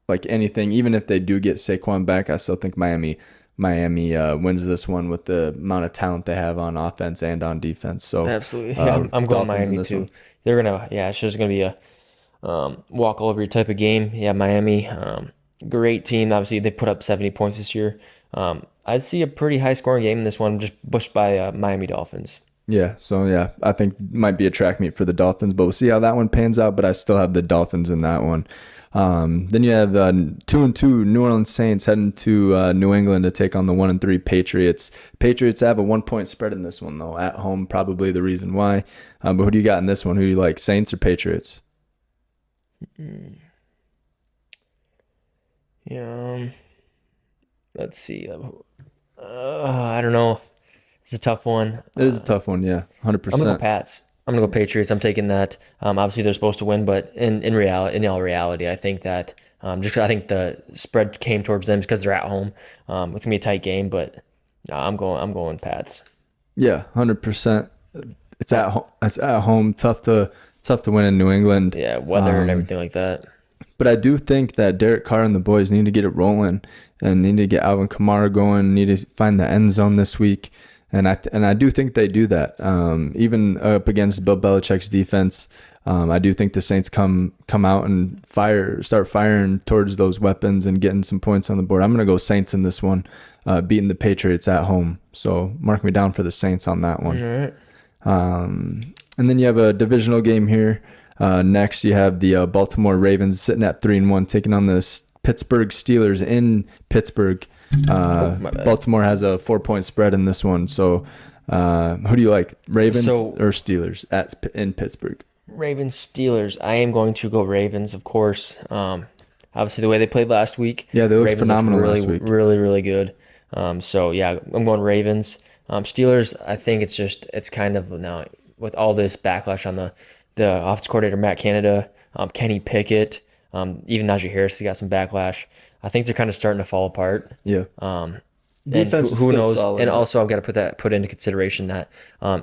like anything. Even if they do get Saquon back, I still think Miami wins this one with the amount of talent they have on offense and on defense. So absolutely, I'm going Miami too. it's just gonna be a walk all over your type of game. Yeah, Miami, great team. Obviously, they put up 70 points this year. I'd see a pretty high scoring game in this one, just pushed by Miami Dolphins. Yeah, so yeah, I think it might be a track meet for the Dolphins, but we'll see how that one pans out. But I still have the Dolphins in that one. Then you have 2-2 New Orleans Saints heading to New England to take on the 1-3 Patriots. Patriots have a 1 point spread in this one though at home, probably the reason why. But who do you got in this one? Who do you like, Saints or Patriots? Yeah, let's see. I don't know. It's a tough one. It is a tough one, yeah, I'm gonna go 100%. Pats. I'm gonna go Patriots. I'm taking that. Obviously, they're supposed to win, but in all reality, I think that just 'cause I think the spread came towards them because they're at home. It's gonna be a tight game, but I'm going Pats. Yeah, 100%. It's at home. It's at home. Tough to win in New England. Yeah, weather and everything like that. But I do think that Derek Carr and the boys need to get it rolling and need to get Alvin Kamara going. Need to find the end zone this week, and I do think they do that. Even up against Bill Belichick's defense, I do think the Saints come out and start firing towards those weapons and getting some points on the board. I'm gonna go Saints in this one, beating the Patriots at home. So mark me down for the Saints on that one. All right. And then you have a divisional game here. Next, you have the Baltimore Ravens sitting at 3-1, taking on the Pittsburgh Steelers in Pittsburgh. My bad. Baltimore has a 4 point spread in this one. So, who do you like, Ravens So- or Steelers in Pittsburgh? Ravens Steelers. I am going to go Ravens, of course. Obviously, the way they played last week. Yeah, they looked Ravens phenomenal really, last week. really, really good. So yeah, I'm going Ravens. Steelers. I think it's kind of now with all this backlash on the offensive coordinator Matt Canada, Kenny Pickett, even Najee Harris has got some backlash. I think they're kind of starting to fall apart. Yeah. Defense is who still knows? solid, And yeah. also, I've got to put into consideration that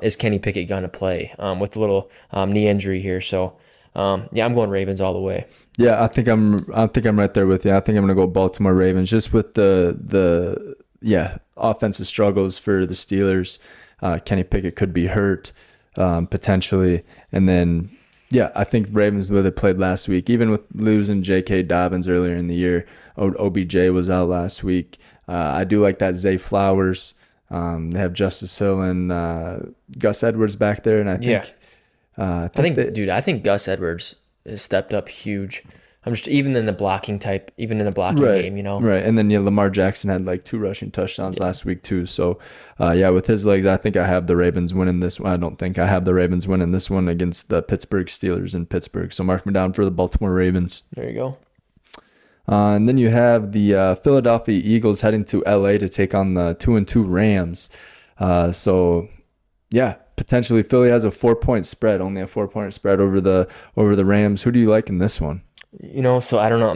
is Kenny Pickett going to play with the little knee injury here. So yeah, I'm going Ravens all the way. Yeah, I think I'm right there with you. I think I'm gonna go Baltimore Ravens just with the offensive struggles for the Steelers. Kenny Pickett could be hurt potentially, and then yeah, I think Ravens the way they played last week, even with losing J.K. Dobbins earlier in the year. OBJ was out last week. I do like that Zay Flowers. They have Justice Hill and Gus Edwards back there, and I think I think Gus Edwards has stepped up huge. I'm just even in the blocking right, game, you know. right. And then Lamar Jackson had like 2 rushing touchdowns last week too. So with his legs, I think I have the Ravens winning this one. I don't think I have the Ravens winning this one against the Pittsburgh Steelers in Pittsburgh. So mark me down for the Baltimore Ravens. There you go. And then you have the Philadelphia Eagles heading to LA to take on the 2-2 Rams. Potentially Philly has a 4 point spread, only a 4 point spread over the Rams. Who do you like in this one? You know, so I don't know.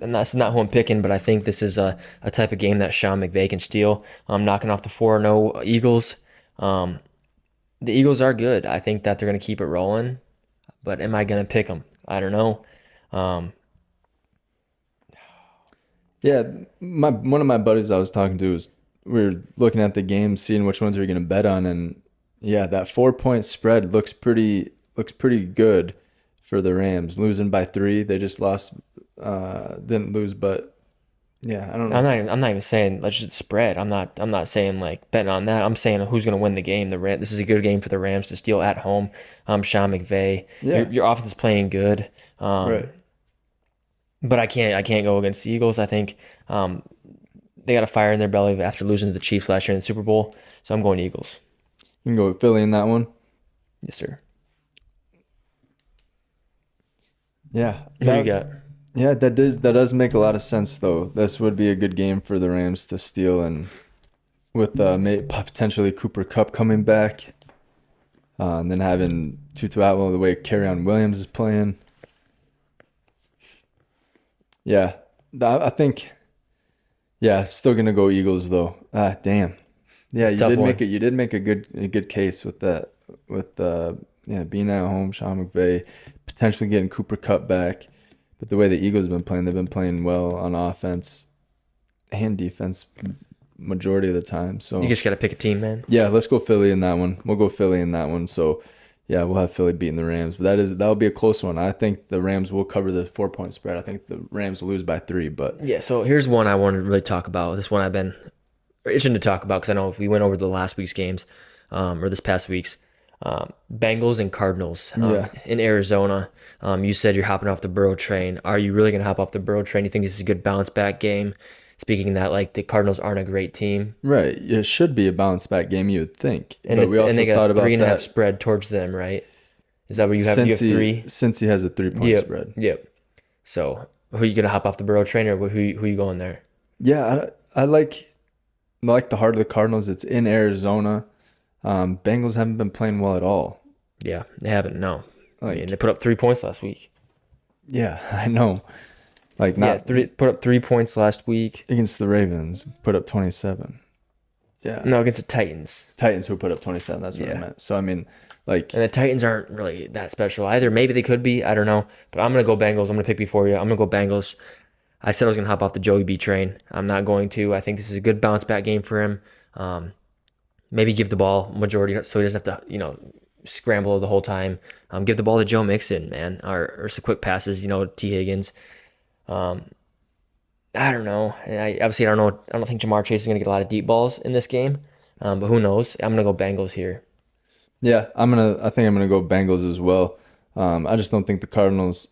This is not who I'm picking, but I think this is a type of game that Sean McVay can steal. I'm knocking off the 4-0 Eagles. The Eagles are good. I think that they're going to keep it rolling, but am I going to pick them? I don't know. Yeah, one of my buddies I was talking to we were looking at the game, seeing which ones we're going to bet on, and yeah, that 4 point spread looks pretty good for the Rams. Losing by 3, they just lost, didn't lose, but yeah, I don't know. I'm not even saying let's just spread. I'm not saying like betting on that. I'm saying who's going to win the game. This is a good game for the Rams to steal at home. Sean McVay, Yeah. your offense is playing good. Right. But I can't go against the Eagles. I think they got a fire in their belly after losing to the Chiefs last year in the Super Bowl. So I'm going Eagles. You can go with Philly in that one. Yes, sir. Yeah. Who do you got? Yeah, that does make a lot of sense though. This would be a good game for the Rams to steal, and with potentially Cooper Kupp coming back, and then having Tutu Atwell the way Kerryon Williams is playing. Yeah, I think. Yeah, still gonna go Eagles though. Damn. Yeah, It's a tough one. you did make a good case with that being at home, Sean McVay, potentially getting Cooper Kupp back. But the way the Eagles have been playing, they've been playing well on offense and defense majority of the time. So You just got to pick a team, man. yeah, let's go Philly in that one. We'll go Philly in that one. So Yeah, we'll have Philly beating the Rams, but that'll be a close one. I think the Rams will cover the 4-point spread. I think the Rams will lose by 3, but Yeah, so here's one I wanted to really talk about. This one I've been itching to talk about because I know if we went over the last week's games, or this past week's, Bengals and Cardinals Yeah. in Arizona. You said you're hopping off the Burrow train. Are you really going to hop off the Burrow train? You think this is a good bounce back game? Speaking that, like, the Cardinals aren't a great team, right, it should be a bounce back game, you would think. and But we and also they got thought a about 3.5 that spread towards them, right? Is that where you have three? since he has a 3-point Yep. spread. Yep. So who are you going to hop off the Burrow train, or who you going there? Yeah, I like the heart of the Cardinals. It's in Arizona. Bengals haven't been playing well at all. Yeah, they haven't. No, I mean Like, they put up 3 points last week. yeah, I know. Like Yeah, not put up 3 points last week. against the Ravens, put up 27. Yeah. No, against the Titans. Titans who put up 27, that's what I Yeah. meant. So I mean, like, And the Titans aren't really that special either. Maybe they could be. I don't know. But I'm going to go Bengals. I'm going to pick before you. I'm going to go Bengals. I said I was going to hop off the Joey B train. I'm not going to. I think this is a good bounce back game for him. Maybe give the ball majority so he doesn't have to, scramble the whole time. Give the ball to Joe Mixon, man, or some quick passes, T. Higgins. I don't know. And I obviously I don't know. I don't think Jamar Chase is going to get a lot of deep balls in this game. But who knows? I'm going to go Bengals here. yeah, I think I'm gonna go Bengals as well. I just don't think the Cardinals.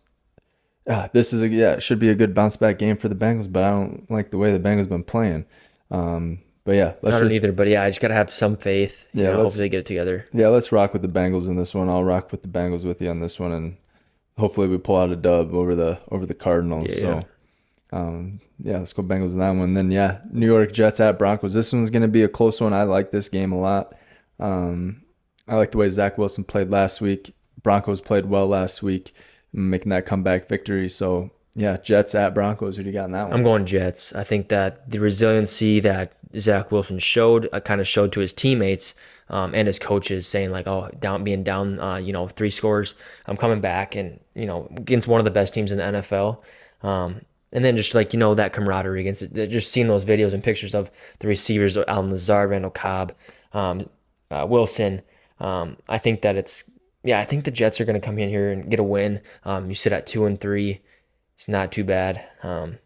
It should be a good bounce back game for the Bengals, but I don't like the way the Bengals been playing. But yeah, I don't either. But yeah, I just got to have some faith. Yeah, Hopefully they get it together. let's rock with the Bengals in this one. I'll rock with the Bengals with you on this one, and hopefully we pull out a dub over the Cardinals. Yeah. So, let's go Bengals in that one. Then New York Jets at Broncos. This one's gonna be a close one. I like this game a lot. I like the way Zach Wilson played last week. Broncos played well last week, making that comeback victory. So yeah, Jets at Broncos. Who do you got in that one? I'm going Jets. I think that the resiliency that Zach Wilson showed, kind of showed to his teammates and his coaches, saying like, "Oh, being down, 3 scores, I'm coming back," and against one of the best teams in the NFL. And then just like, that camaraderie against it, just seeing those videos and pictures of the receivers, Allen Lazard, Randall Cobb, Wilson. I think that I think the Jets are going to come in here and get a win. You sit at 2-3. It's not too bad. I'm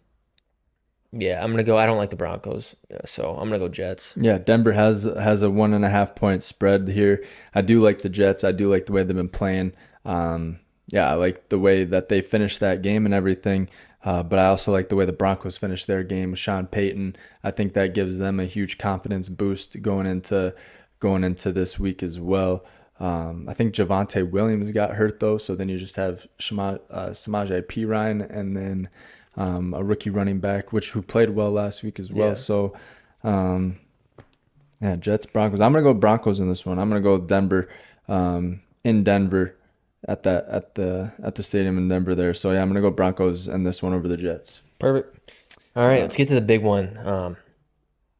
going to go. I don't like the Broncos, so I'm going to go Jets. Yeah, Denver has a 1.5-point spread here. I do like the Jets. I do like the way they've been playing. I like the way that they finished that game and everything. But I also like the way the Broncos finished their game with Sean Payton. I think that gives them a huge confidence boost going into this week as well. I think Javonte Williams got hurt though, so then you just have Samaje Perine and then a rookie running back, who played well last week as well. Yeah. So Jets Broncos. I'm gonna go Broncos in this one. I'm gonna go Denver, in Denver, at the stadium in Denver there. So yeah, I'm gonna go Broncos and this one over the Jets. Perfect. All right, let's get to the big one.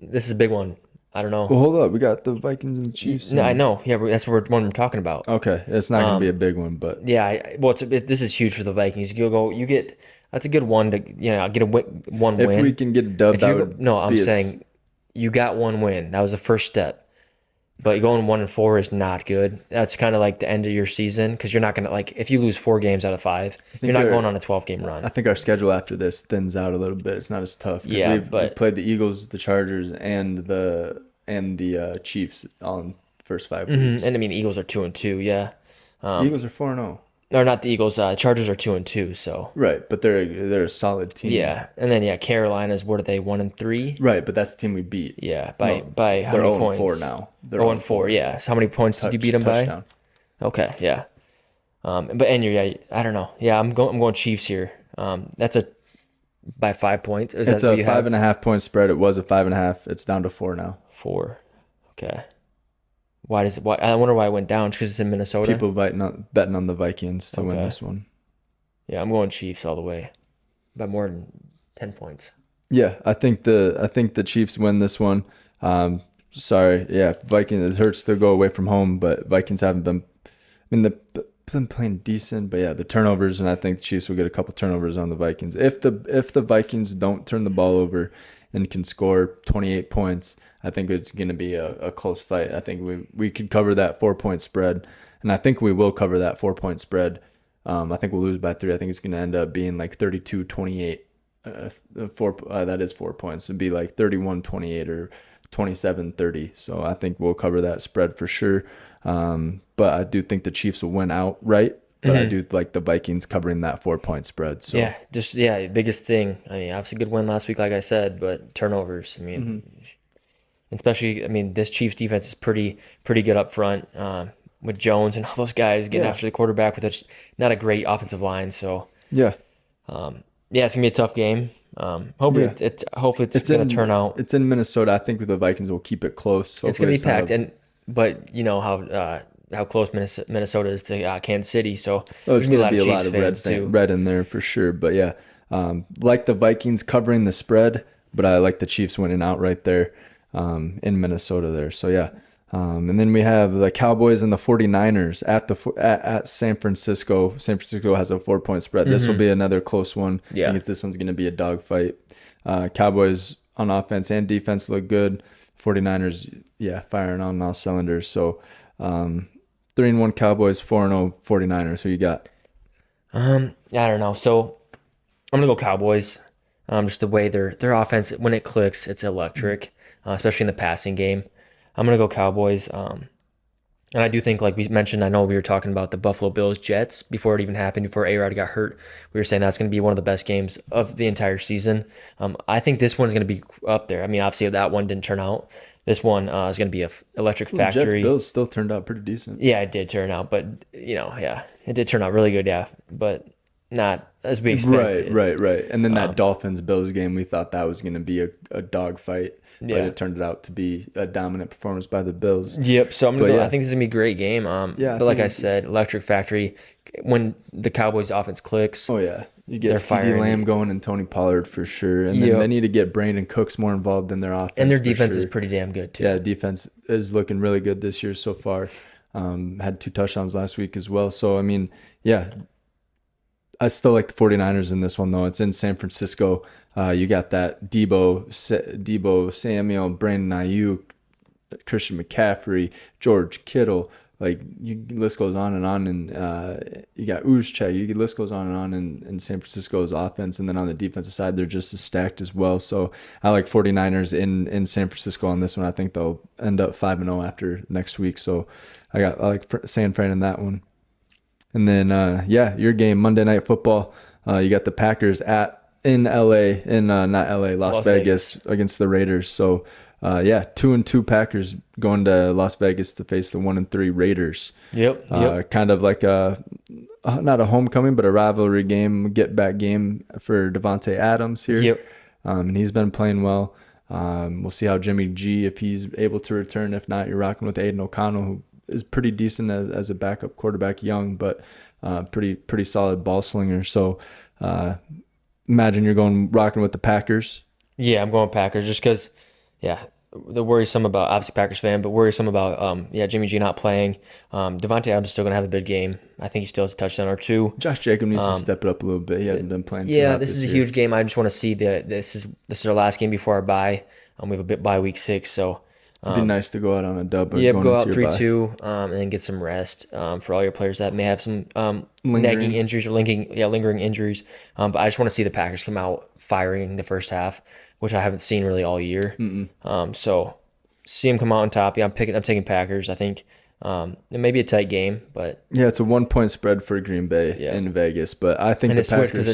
This is a big one. I don't know. Well, hold up. We got the Vikings and Chiefs. No, I know. Yeah, that's what one we're talking about. Okay, it's not gonna be a big one, but yeah. This is huge for the Vikings. You get that's a good one to get one win. If we can get a dub, I'm saying you got one win. That was the first step. But going 1-4 is not good. That's kind of like the end of your season because you're not gonna if you lose 4 games out of 5, you're not going on a 12-game run. I think our schedule after this thins out a little bit. It's not as tough. Yeah, we played the Eagles, the Chargers, and the Chiefs on the first 5 weeks. And I mean, Eagles are 2-2. Yeah, Eagles are 4-0. Or not the Eagles. Chargers are 2-2. So right, but they're a solid team. Yeah, and then Carolina's what are they 1-3? Right, but that's the team we beat. Yeah, by how many points? They're 0-4 now. They're 0-4. Yeah. So how many points did you beat them by? Okay. Yeah. I don't know. Yeah, I'm going Chiefs here. That's by 5 points. It's a 5.5-point spread. It was a 5.5. It's down to 4 now. 4. Okay. Why? I wonder why it went down. Just because it's in Minnesota. People betting on the Vikings to win this one. Yeah, I'm going Chiefs all the way, by more than 10 points. Yeah, I think the Chiefs win this one. Sorry, yeah, Vikings. It hurts to go away from home, but Vikings haven't been. I mean, they've been playing decent, but yeah, the turnovers, and I think the Chiefs will get a couple turnovers on the Vikings. If the Vikings don't turn the ball over and can score 28 points, I think it's going to be a close fight. I think we could cover that 4-point spread, and I think we will cover that 4-point spread. I think we'll lose by 3. I think it's going to end up being like 32-28. That is 4 points. It'd be like 31-28 or 27-30. So I think we'll cover that spread for sure. But I do think the Chiefs will win outright. But I do like the Vikings covering that 4-point spread. So biggest thing. I mean, obviously good win last week, like I said, but turnovers. I mean, especially, I mean, this Chiefs defense is pretty good up front with Jones and all those guys getting after the quarterback with not a great offensive line. So yeah, it's gonna be a tough game. Hopefully it's gonna turn out. It's in Minnesota. I think the Vikings will keep it close. Hopefully it's gonna be packed, but you know how close Minnesota is to Kansas City, so there's going to be a lot of red in there for sure. But yeah, like the Vikings covering the spread, but I like the Chiefs winning outright there in Minnesota there. So yeah, and then we have the Cowboys and the 49ers at San Francisco. San Francisco has a 4-point spread. This will be another close one. Yeah. I think this one's going to be a dogfight. Cowboys on offense and defense look good. 49ers, firing on all cylinders. So 3-1 Cowboys, 4-0 49ers. Who you got? I don't know. So I'm gonna go Cowboys. Just the way their offense, when it clicks, it's electric, especially in the passing game. I'm gonna go Cowboys. And I do think, like we mentioned, I know we were talking about the Buffalo Bills Jets before it even happened, before A-Rod got hurt. We were saying that's going to be one of the best games of the entire season. I think this one's going to be up there. I mean, obviously that one didn't turn out. This one is going to be a electric factory. Jets Bills still turned out pretty decent. Yeah, it did turn out, but it did turn out really good. Yeah, but not as we expected. Right. And then that Dolphins Bills game, we thought that was going to be a dogfight. But it turned out to be a dominant performance by the Bills. Yep. So I'm gonna go. I think this is gonna be a great game. But like I said, electric factory. When the Cowboys offense clicks, you get CeeDee Lamb going and Tony Pollard for sure, and then they need to get Brandon Cooks more involved in their offense. And their defense is pretty damn good too. Yeah, defense is looking really good this year so far. Had 2 touchdowns last week as well. So I mean, I still like the 49ers in this one, though. It's in San Francisco. You got that Debo Samuel, Brandon Ayuk, Christian McCaffrey, George Kittle. Like, list goes on. And you got Uzchek. List goes on in San Francisco's offense. And then on the defensive side, they're just as stacked as well. So I like 49ers in San Francisco on this one. I think they'll end up 5-0 after next week. So I like San Fran in that one. And then, your game, Monday Night Football. You got the Packers in Las Vegas against the Raiders. So, 2-2 Packers going to Las Vegas to face the 1-3 Raiders. Yep. Kind of like not a homecoming, but a rivalry game, get back game for Devontae Adams here. Yep. And he's been playing well. We'll see how Jimmy G, if he's able to return. If not, you're rocking with Aiden O'Connell, who is pretty decent as a backup quarterback, young, but pretty solid ball slinger. So imagine you're rocking with the Packers. Yeah, I'm going Packers just because, the worrisome about, obviously Packers fan, but worrisome about, Jimmy G not playing. Devontae Adams is still going to have a big game. I think he still has a touchdown or 2. Josh Jacobs needs to step it up a little bit. He hasn't been playing too much this is a huge game. I just want to see this is our last game before our bye. We have a bit bye week 6, so it'd be nice to go out on a dub. Go out 3-2 and then get some rest for all your players that may have some nagging injuries or lingering injuries. But I just want to see the Packers come out firing the first half, which I haven't seen really all year. So see them come out on top. Yeah, I'm taking Packers. I think it may be a tight game, but it's a 1-point spread for Green Bay in Vegas. But I think the Packers, because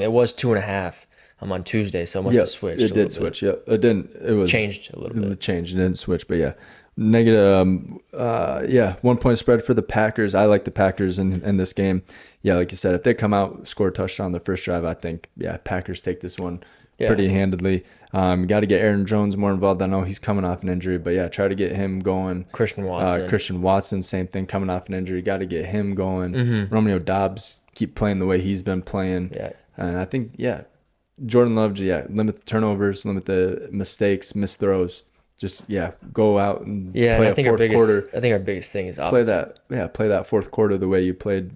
it was 2.5. On Tuesday, so it must have switched. It did switch. Yep, it didn't. It was changed a little bit. It changed. It didn't switch, but negative. 1-point spread for the Packers. I like the Packers in this game. Yeah, like you said, if they come out, score a touchdown on the first drive, I think Packers take this one pretty handedly. You got to get Aaron Jones more involved. I know he's coming off an injury, but try to get him going. Christian Watson, same thing, coming off an injury. Got to get him going. Romeo Doubs keep playing the way he's been playing. And I think Jordan Love, limit the turnovers, limit the mistakes, missed throws. Just go out and play a fourth quarter. I think our biggest thing is offensive. Play that fourth quarter the way you played.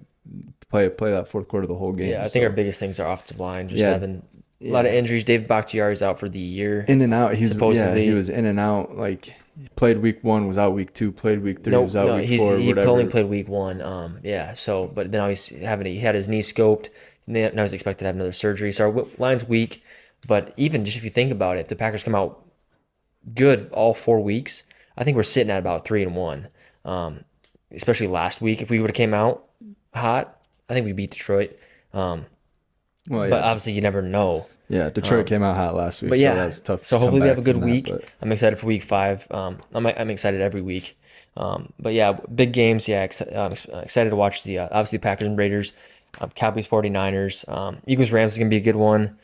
Play that fourth quarter the whole game. Yeah, I think our biggest things are offensive line. Just having a lot of injuries. David Bakhtiari's out for the year. In and out. Supposedly he was in and out. Like played week 1, was out week 2, played week 3, was out No, week 4, he whatever. only played week 1. Yeah. So, but then obviously he had his knee scoped, and now he's expected to have another surgery. So our line's weak. But even just if you think about it, if the Packers come out good all 4 weeks, I think we're sitting at about 3-1. Especially last week, if we would have came out hot, I think we beat Detroit. Well, But obviously, you never know. Yeah, Detroit came out hot last week, But so yeah, that's tough. so to hopefully come we have a back good from that, week. but I'm excited for week 5. I'm excited every week. But yeah, big games. Yeah, excited to watch the obviously Packers and Raiders, Cowboys 49ers, Eagles Rams is gonna be a good one.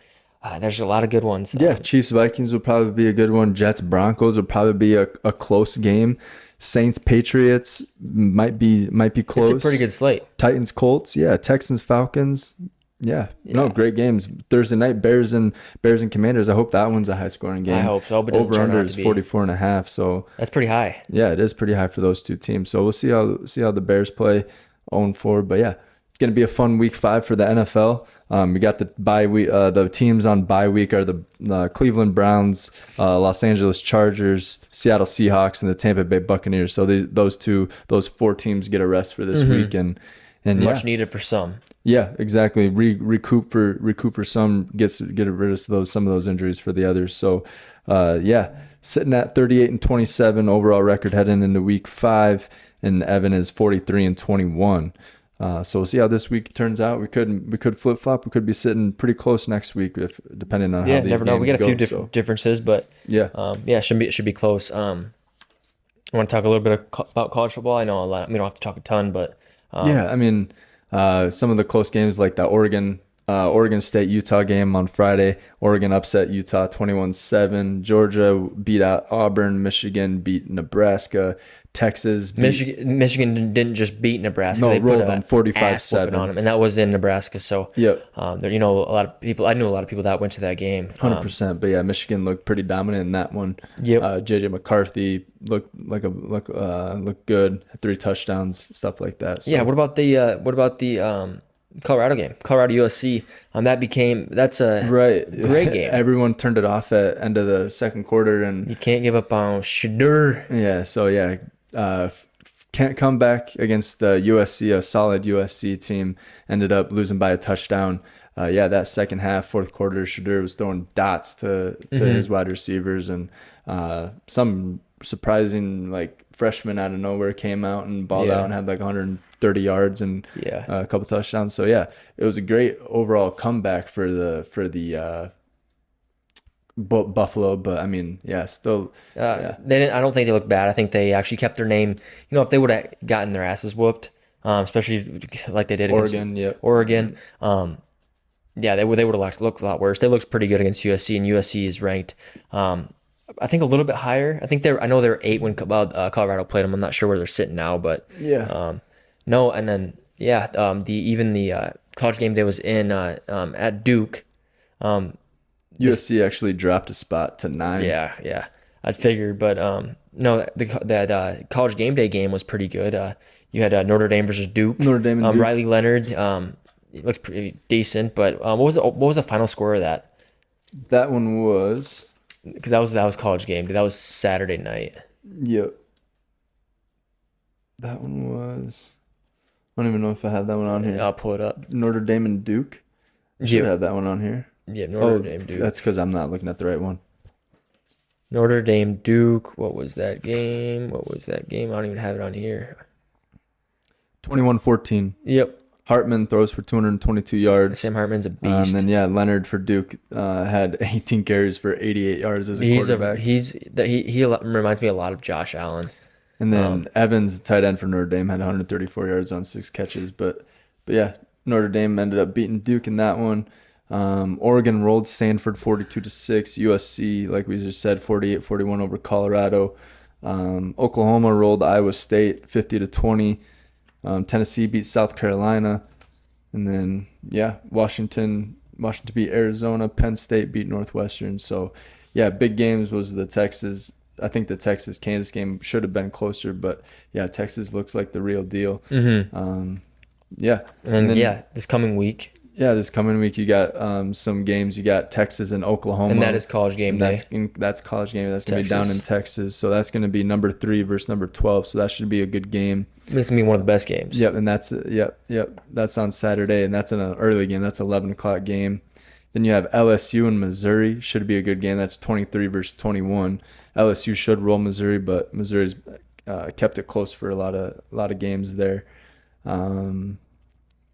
There's a lot of good ones. yeah, Chiefs Vikings will probably be a good one. Jets Broncos will probably be a close game. Saints Patriots might be close. It's a pretty good slate. Titans Colts, yeah. Texans Falcons, yeah. No, great games. Thursday night Bears and Commanders. I hope that one's a high scoring game. I hope so. But over under is 44.5. So that's pretty high. yeah, it is pretty high for those two teams. So we'll see how the Bears play 0-4. But yeah, it's going to be a fun week 5 for the NFL. We got the bye week. The teams on bye week are the Cleveland Browns, Los Angeles Chargers, Seattle Seahawks, and the Tampa Bay Buccaneers. So those 4 teams get a rest for this week, and much needed for some. Yeah, exactly. Recoup for some, get rid of some of those injuries for the others. So, yeah, sitting at 38-27 overall record heading into week 5, and Evan is 43-21. So we'll see how this week turns out. We could flip flop. We could be sitting pretty close next week, if depending on how these never know. We got a few differences, but yeah, should be close. I want to talk a little bit about college football. I know a lot. We don't have to talk a ton, but yeah, I mean, some of the close games like the Oregon State Utah game on Friday. Oregon upset Utah 21-7. Georgia beat out Auburn. Michigan beat Nebraska. Michigan didn't just beat Nebraska. No, they rolled put them 45-7 on them, and that was in Nebraska. So yep. a lot of people. I knew a lot of people that went to that game. 100%. But yeah, Michigan looked pretty dominant in that one. Yep. JJ McCarthy looked good. Had 3 touchdowns, stuff like that. So. Yeah. What about the Colorado game? Colorado USC. That's a great game. Everyone turned it off at end of the second quarter, and you can't give up on Shedeur. Yeah. So yeah. Can't come back against the USC, a solid USC team. Ended up losing by a touchdown. That second half, fourth quarter, Shedeur was throwing dots to his wide receivers, and some surprising like freshman out of nowhere came out and balled out and had like 130 yards and a couple touchdowns. So yeah, it was a great overall comeback for the Buffalo, but I mean, still. They didn't. I don't think they looked bad. I think they actually kept their name. If they would have gotten their asses whooped, especially like they did against Oregon, they would have looked a lot worse. They looked pretty good against USC, and USC is ranked, I think a little bit higher. I think I know they're 8 when Colorado played them. I'm not sure where they're sitting now, but no, and then the college game day was in at Duke. USC actually dropped a spot to 9. Yeah. I'd figured, but no, that college game day game was pretty good. You had Notre Dame versus Duke. Notre Dame and Duke. Riley Leonard, it looks pretty decent. But what was the final score of that? That one was because that was college game day. That was Saturday night. Yep. That one was. I don't even know if I had that one on here. I'll pull it up. Notre Dame and Duke. I should have that one on here. Yeah, Notre Dame, Duke. That's because I'm not looking at the right one. Notre Dame, Duke. What was that game? I don't even have it on here. 21-14. Yep. Hartman throws for 222 yards. Sam Hartman's a beast. And then Leonard for Duke had 18 carries for 88 yards as a quarterback. He reminds me a lot of Josh Allen. And then Evans, tight end for Notre Dame, had 134 yards on 6 catches. But yeah, Notre Dame ended up beating Duke in that one. Oregon rolled Stanford 42-6. USC, like we just said, 48-41 over Colorado. Oklahoma rolled Iowa State 50-20. Tennessee beat South Carolina. And then, Washington beat Arizona. Penn State beat Northwestern. So, big games was the Texas. I think the Texas-Kansas game should have been closer. But, Texas looks like the real deal. Mm-hmm. And then, this coming week. Yeah, this coming week you got some games. You got Texas and Oklahoma, And that is college game and day. that's college game. That's gonna be down in Texas. Texas, so that's gonna be number 3 versus number 12. So that should be a good game. This is gonna be one of the best games. Yep, and that's on Saturday, and that's an early game. That's 11 o'clock game. Then you have LSU and Missouri. Should be a good game. That's 23 versus 21. LSU should roll Missouri, but Missouri's kept it close for a lot of games there.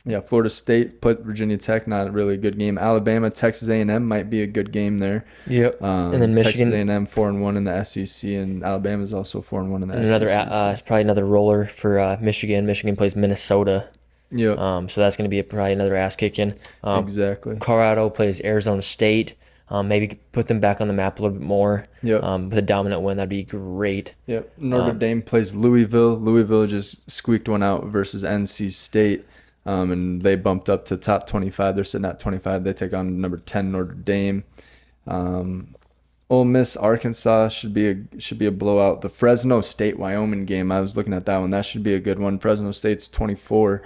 Yeah, Florida State put Virginia Tech, not really a good game. Alabama, Texas A&M might be a good game there. Yep. And then Texas Michigan, A&M 4-1 in the SEC, and Alabama's also 4-1 in the and SEC. probably another roller for Michigan. Michigan plays Minnesota. Yep, So that's going to be probably another ass kicking. exactly. Colorado plays Arizona State. Maybe put them back on the map a little bit more. Yep. With a dominant win, that'd be great. Yep. Notre Dame plays Louisville. Louisville just squeaked one out versus NC State. And they bumped up to top 25. They're sitting at 25. They take on number 10 Notre Dame. Ole Miss Arkansas should be a blowout. The Fresno State Wyoming game, I was looking at that one. That should be a good one. Fresno State's 24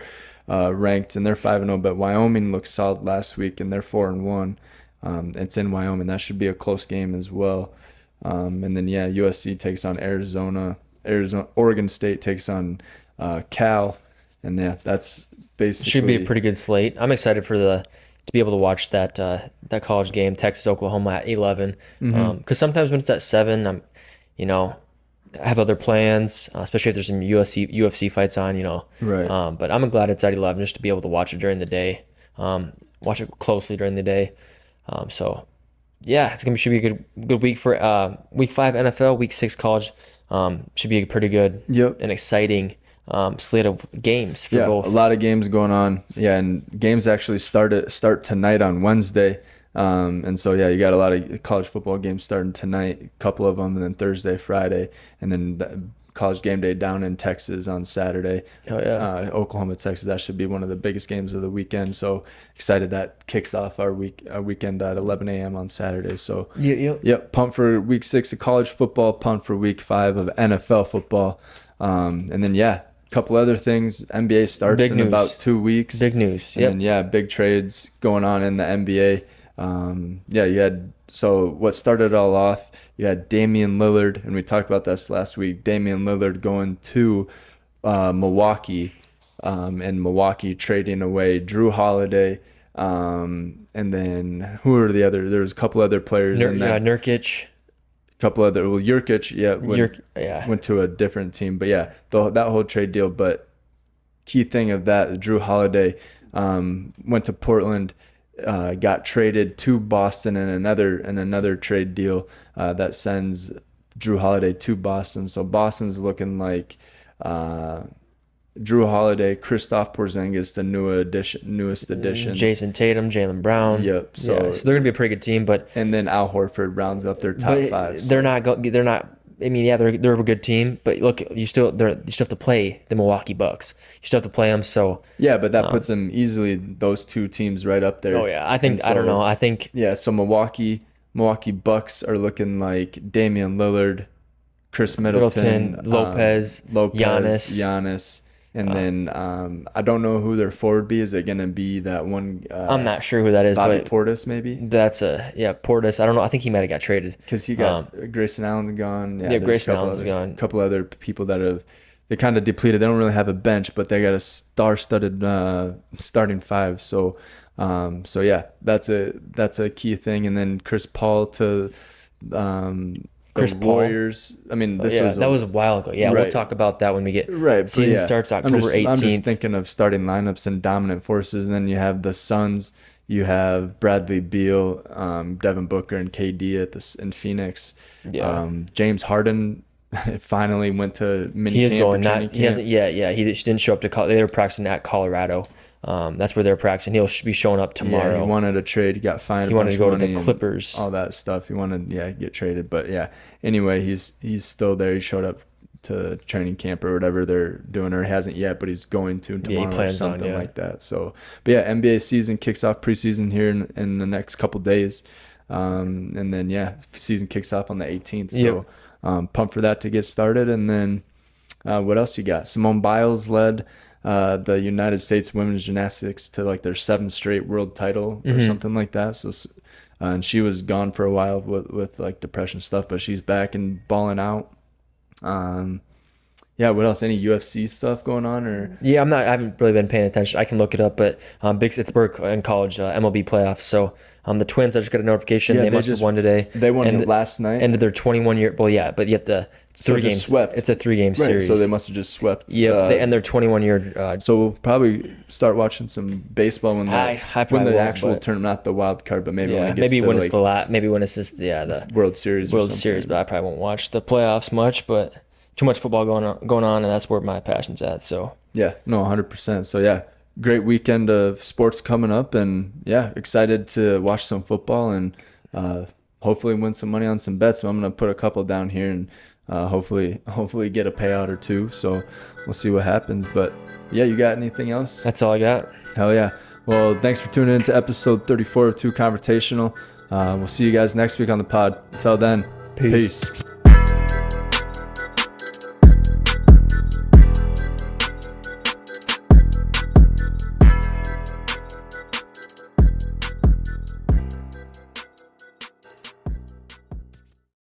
ranked, and they're 5-0. But Wyoming looked solid last week, and they're 4-1. It's in Wyoming. That should be a close game as well. And then USC takes on Arizona. Oregon State takes on Cal. And that's basically Should be a pretty good slate. I'm excited to be able to watch that college game, Texas Oklahoma at 11. Because sometimes when it's at 7, I have other plans, especially if there's some UFC fights on, Right. But I'm glad it's at 11 just to be able to watch it during the day, watch it closely during the day. So yeah, should be a good week for week 5 NFL, week 6 college. Should be a pretty good and exciting slate of games for both. A lot of games going on. Yeah, and games actually start tonight on Wednesday. And so you got a lot of college football games starting tonight, a couple of them, and then Thursday, Friday, and then the college game day down in Texas on Saturday. Oh yeah. Oklahoma, Texas. That should be one of the biggest games of the weekend. So excited that kicks off our weekend at 11 a.m. on Saturday. So pumped for week 6 of college football, pumped for week 5 of NFL football, and then couple other things. NBA starts Big in news. about 2 weeks. Big news. And then, big trades going on in the NBA. So what started it all off, you had Damian Lillard, and we talked about this last week. Damian Lillard going to Milwaukee, and Milwaukee trading away Drew Holiday. And then who are the other? There was a couple other players in that. Nurkic. Jurkic, went to a different team, but that whole trade deal. But key thing of that, Drew Holiday went to Portland, got traded to Boston in another trade deal that sends Drew Holiday to Boston. So Boston's looking like Drew Holiday, Kristaps Porzingis, the newest additions. Jason Tatum, Jaylen Brown. Yep. So they're gonna be a pretty good team, and then Al Horford rounds up their top 5. So. They're not. I mean, they're a good team, but look, you still have to play the Milwaukee Bucks. You still have to play them. So but that puts them easily, those two teams right up there. Oh yeah, I think I don't know. I think So Milwaukee Bucks are looking like Damian Lillard, Chris Middleton, Lopez, Giannis. And then I don't know who their forward be. Is it going to be that one? I'm not sure who that is. Bobby but Portis, maybe? That's Portis. I don't know. I think he might have got traded. Because he got Grayson Allen's gone. Grayson Allen's gone. A couple other people that they kind of depleted. They don't really have a bench, but they got a star-studded starting 5. So that's a key thing. And then Chris Paul to Warriors. I mean, that was a while ago. Yeah, we'll talk about that when we get season starts October 18th. I'm just thinking of starting lineups and dominant forces, and then you have the Suns. You have Bradley Beal, Devin Booker, and KD in Phoenix. Yeah. James Harden finally went to training camp. He hasn't yet. Yeah, he didn't show up to. They were practicing at Colorado. That's where they're practicing. He'll be showing up tomorrow. Yeah, he wanted a trade. He got fined. He wanted to go to the Clippers. All that stuff. He wanted, get traded. But anyway, he's still there. He showed up to training camp or whatever they're doing, or he hasn't yet, but he's going to tomorrow or something like that. So, but NBA season kicks off preseason here in the next couple days, and then season kicks off on the 18th. So, pumped for that to get started. And then what else you got? Simone Biles led the United States women's gymnastics to like their 7th straight world title or something like that. So, and she was gone for a while with like depression stuff, but she's back and balling out. Yeah, what else? Any UFC stuff going on or? Yeah, I haven't really been paying attention. I can look it up, but it's work in college, MLB playoffs. So the Twins, I just got a notification. They must have won today. They won last night. Ended their 21-year. Well, yeah, but you have to three games. Swept. It's a 3-game series. So they must have just swept. Yeah, they end their 21-year. So we'll probably start watching some baseball when the actual tournament, not the wild card, but maybe when it gets maybe when it's just the World Series. But I probably won't watch the playoffs much, but. Too much football going on, and that's where my passion's at. So yeah, no, 100%. So yeah, great weekend of sports coming up, and yeah, excited to watch some football and hopefully win some money on some bets. So I'm gonna put a couple down here and hopefully get a payout or two. So we'll see what happens. But yeah, you got anything else? That's all I got. Hell yeah. Well, thanks for tuning in to episode 34 of TEW Confrontational. We'll see you guys next week on the pod. Until then, peace.